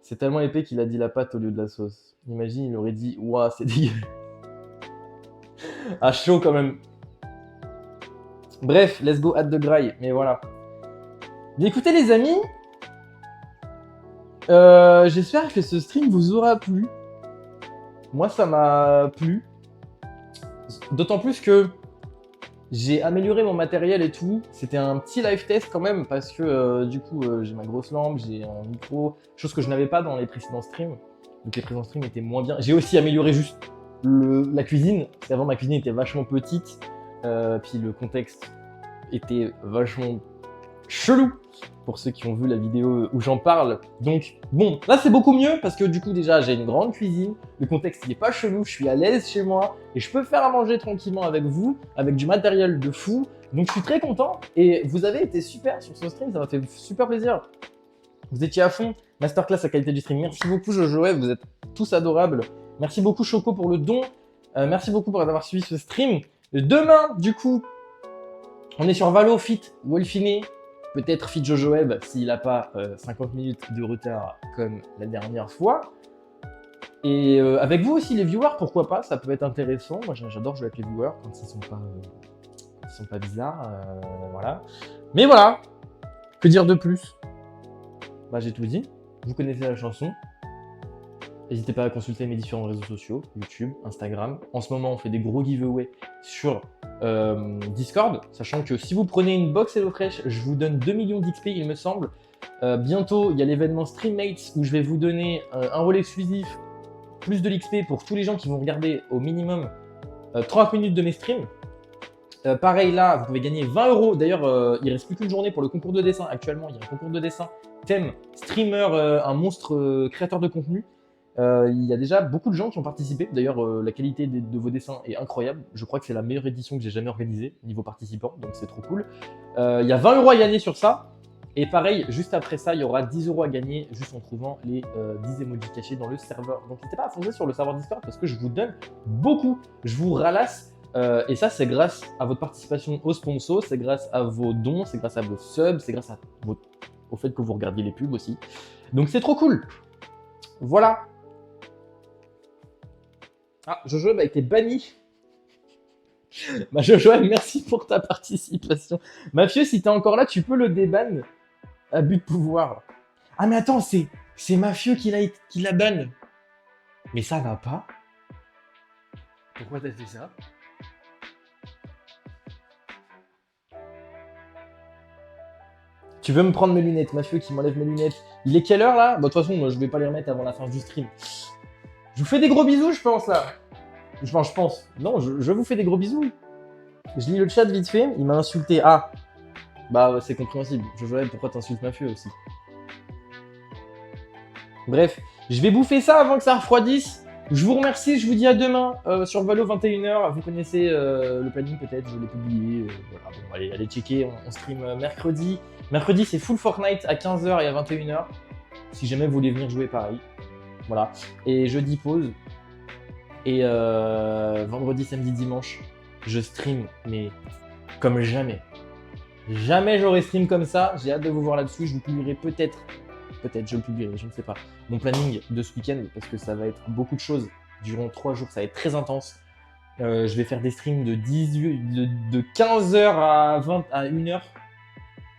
C'est tellement épais qu'il a dit la pâte au lieu de la sauce. Imagine, il aurait dit ouah, c'est dégueu. Ah, chaud quand même. Bref, let's go at the graille. Mais voilà. Mais écoutez, les amis, j'espère que ce stream vous aura plu. Moi, ça m'a plu. D'autant plus que j'ai amélioré mon matériel et tout. C'était un petit live test quand même parce que du coup, j'ai ma grosse lampe, j'ai un micro, chose que je n'avais pas dans les précédents streams. Donc les précédents streams étaient moins bien. J'ai aussi amélioré juste la cuisine. Parce qu'avant, ma cuisine était vachement petite. Puis le contexte était vachement chelou pour ceux qui ont vu la vidéo où j'en parle. Donc bon, là c'est beaucoup mieux parce que du coup déjà j'ai une grande cuisine, le contexte il est pas chelou, je suis à l'aise chez moi et je peux faire à manger tranquillement avec vous, avec du matériel de fou. Donc je suis très content et vous avez été super sur ce stream, ça m'a fait super plaisir. Vous étiez à fond, masterclass la qualité du stream. Merci beaucoup Jojoëv, vous êtes tous adorables. Merci beaucoup Choco pour le don, merci beaucoup pour avoir suivi ce stream. Demain du coup, on est sur Valo Fit Wolfiné. Peut-être Fit Jojoëb s'il n'a pas 50 minutes de retard comme la dernière fois. Et avec vous aussi les viewers, pourquoi pas, ça peut être intéressant. Moi j'adore jouer avec les viewers quand ils sont pas bizarres. Voilà. Mais voilà, que dire de plus? Bah j'ai tout dit, vous connaissez la chanson. N'hésitez pas à consulter mes différents réseaux sociaux, YouTube, Instagram. En ce moment, on fait des gros giveaways sur Discord, sachant que si vous prenez une box HelloFresh, je vous donne 2 millions d'XP, il me semble. Bientôt, il y a l'événement Streammates où je vais vous donner un rôle exclusif, plus de l'XP pour tous les gens qui vont regarder au minimum 30 minutes de mes streams. Pareil là, vous pouvez gagner 20 €. D'ailleurs, il reste plus qu'une journée pour le concours de dessin. Actuellement, il y a un concours de dessin thème streamer, un monstre créateur de contenu. Il y a déjà beaucoup de gens qui ont participé. D'ailleurs, la qualité de vos dessins est incroyable. Je crois que c'est la meilleure édition que j'ai jamais organisée niveau participants, donc c'est trop cool. Il y a 20 € à gagner sur ça. Et pareil, juste après ça, il y aura 10 € à gagner juste en trouvant les 10 emojis cachés dans le serveur. Donc n'hésitez pas à foncer sur le serveur Discord parce que je vous donne beaucoup. Je vous ralasse. Et ça, c'est grâce à votre participation au sponsor, c'est grâce à vos dons, c'est grâce à vos subs, c'est grâce au fait que vous regardiez les pubs aussi. Donc c'est trop cool. Voilà. Ah, Jojo a été banni. Bah Jojo, merci pour ta participation. Mafieux, si t'es encore là, tu peux le déban. Abus de pouvoir. Ah mais attends, c'est Mafieux qui l'a ban. Mais ça va pas. Pourquoi t'as fait ça? Tu veux me prendre mes lunettes, Mafieux qui m'enlève mes lunettes. Il est quelle heure là? Bah de toute façon, moi, je vais pas les remettre avant la fin du stream. Je vous fais des gros bisous, je pense, là. Enfin, je pense. Non, je vous fais des gros bisous. Je lis le chat vite fait, il m'a insulté. Ah, bah c'est compréhensible. Je vois pourquoi t'insultes Mafieux aussi. Bref, je vais bouffer ça avant que ça refroidisse. Je vous remercie, je vous dis à demain sur Valo 21h. Vous connaissez le planning peut-être, je l'ai publié. Voilà, bon, allez checker, on stream mercredi. Mercredi, c'est full Fortnite à 15h et à 21h. Si jamais vous voulez venir jouer pareil. Voilà. Et jeudi, pause. Et vendredi, samedi, dimanche, je stream, mais comme jamais. Jamais j'aurais stream comme ça. J'ai hâte de vous voir là-dessus. Je vous publierai peut-être, je le publierai, je ne sais pas, mon planning de ce week-end parce que ça va être beaucoup de choses durant 3 jours. Ça va être très intense. Je vais faire des streams de 15h à 1h.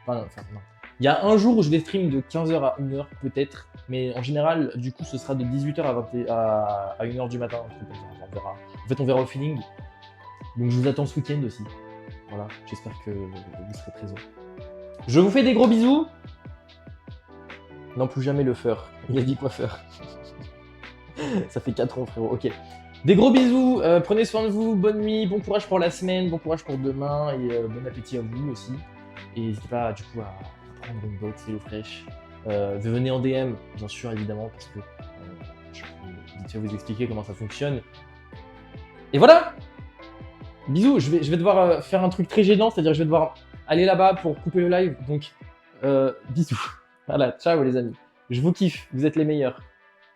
Enfin, non. Il y a un jour où je vais stream de 15h à 1h peut-être, mais en général, du coup, ce sera de 18h à 1h du matin. On verra. En fait, on verra au feeling. Donc, je vous attends ce week-end aussi. Voilà, j'espère que vous serez présents. Je vous fais des gros bisous. Non, plus jamais le faire. Il a dit quoi faire. Ça fait 4 ans, frérot. Ok. Des gros bisous. Prenez soin de vous. Bonne nuit. Bon courage pour la semaine. Bon courage pour demain. Et bon appétit à vous aussi. Et n'hésitez pas, du coup, à prendre une box HelloFresh. Venez en DM, bien sûr, évidemment, parce que je vais vite fait vous expliquer comment ça fonctionne. Et voilà! Bisous, je vais devoir faire un truc très gênant, c'est-à-dire que je vais devoir aller là-bas pour couper le live. Donc, bisous. Voilà, ciao les amis. Je vous kiffe, vous êtes les meilleurs.